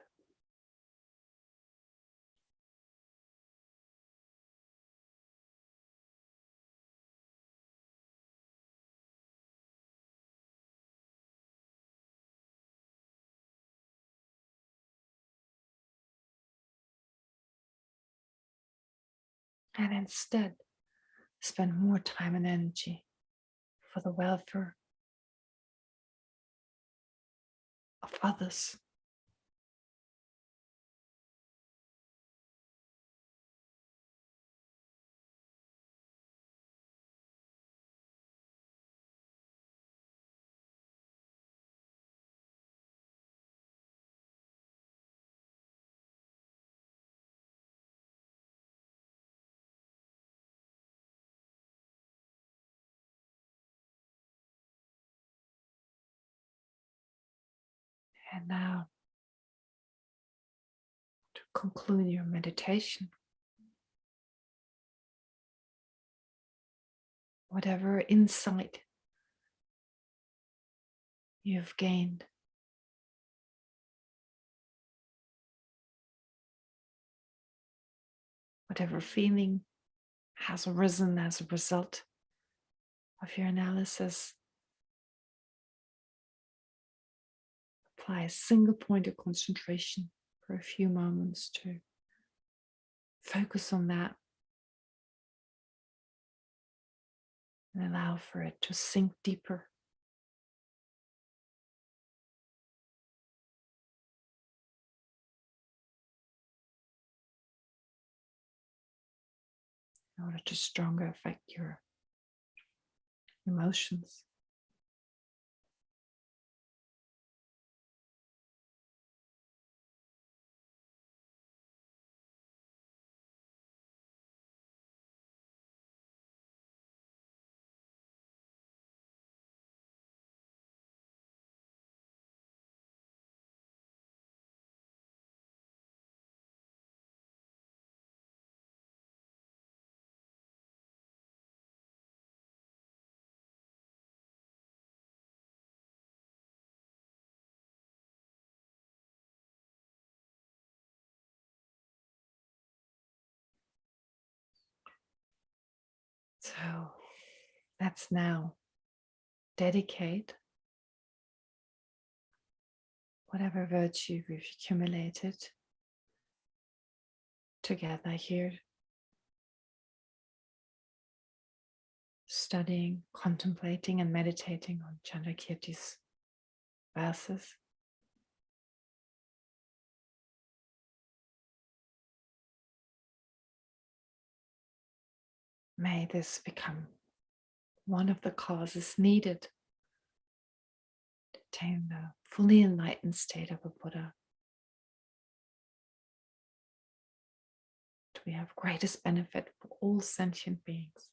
And instead, spend more time and energy for the welfare of others. And now, to conclude your meditation, whatever insight you've gained, whatever feeling has arisen as a result of your analysis, apply a single point of concentration for a few moments to focus on that and allow for it to sink deeper. In order to stronger affect your emotions. So let's now dedicate whatever virtue we've accumulated together here, studying, contemplating, and meditating on Chandrakirti's verses. May this become one of the causes needed to attain the fully enlightened state of a Buddha. To be of greatest benefit for all sentient beings.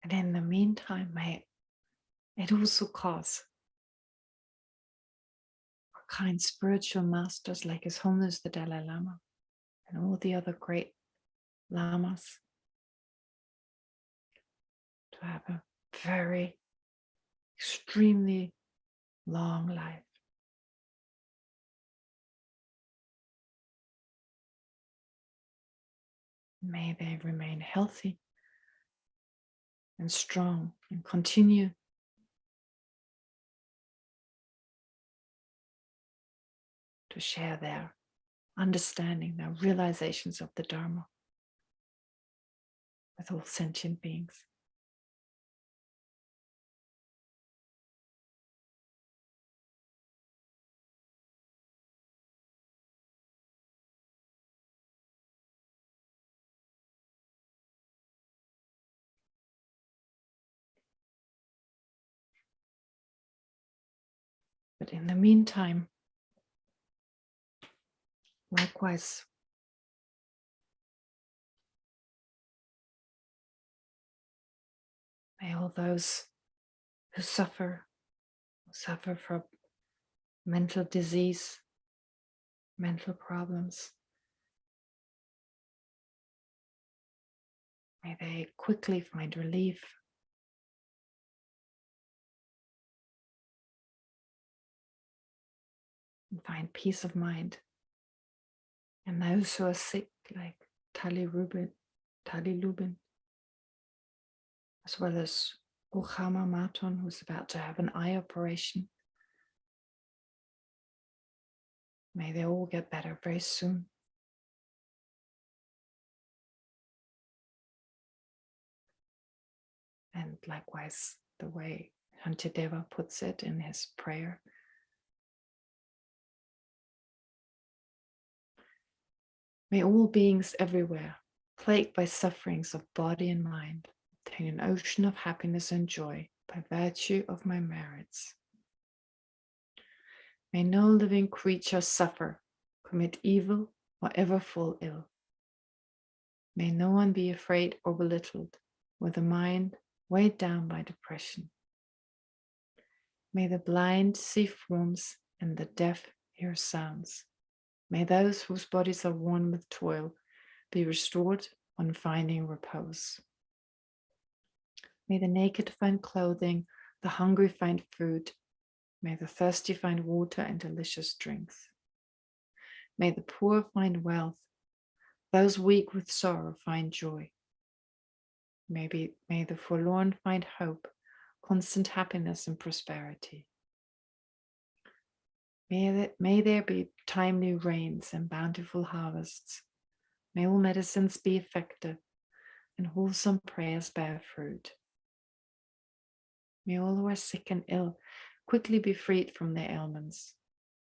And in the meantime, may it also cause our kind spiritual masters like His Holiness the Dalai Lama and all the other great lamas to have a very extremely long life. May they remain healthy and strong and continue to share their understanding, their realizations of the Dharma with all sentient beings. But in the meantime, likewise, may all those who suffer from mental disease, mental problems, may they quickly find relief. And find peace of mind. And those who are sick, like Tali Lubin, as well as Uchama Maton, who's about to have an eye operation, may they all get better very soon. And likewise, the way Shantideva puts it in his prayer, may all beings everywhere, plagued by sufferings of body and mind, obtain an ocean of happiness and joy by virtue of my merits. May no living creature suffer, commit evil, or ever fall ill. May no one be afraid or belittled, with a mind weighed down by depression. May the blind see forms and the deaf hear sounds. May those whose bodies are worn with toil be restored on finding repose. May the naked find clothing, the hungry find food. May the thirsty find water and delicious drinks. May the poor find wealth, those weak with sorrow find joy. May the forlorn find hope, constant happiness and prosperity. May there be timely rains and bountiful harvests. May all medicines be effective and wholesome prayers bear fruit. May all who are sick and ill quickly be freed from their ailments.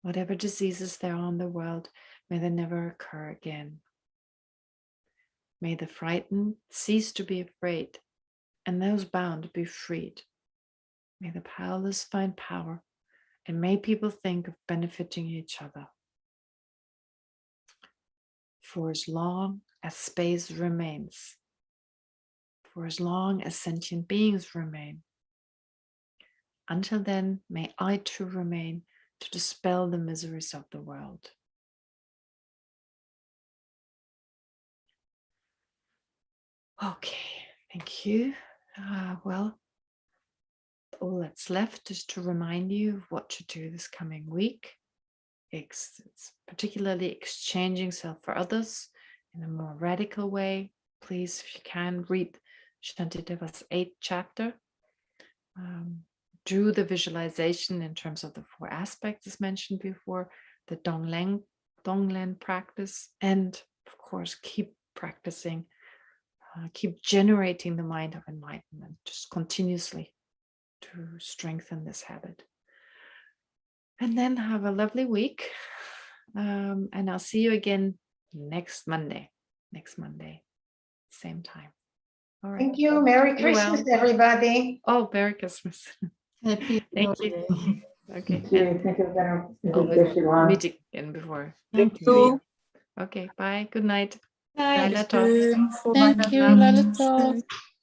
Whatever diseases there are in the world, may they never occur again. May the frightened cease to be afraid, and those bound be freed. May the powerless find power, and may people think of benefiting each other. For as long as space remains, for as long as sentient beings remain, until then, may I too remain to dispel the miseries of the world. Okay, thank you. Well, all that's left is to remind you of what to do this coming week. It's particularly exchanging self for others in a more radical way. Please, if you can, read Shantideva's 8th chapter. Do the visualization in terms of the 4 aspects as mentioned before, the Donglen practice, and of course, keep practicing, keep generating the mind of enlightenment, just continuously to strengthen this habit. And then have a lovely week. And I'll see you again next Monday, same time. All right. Thank you. Merry Christmas, everybody. Oh, Merry Christmas. Happy Thank you. holiday. Okay. Thank you. Meet again before. Thank New you. Year. Okay, bye. Good night. Bye. Laila talk. Thank you, Lalato.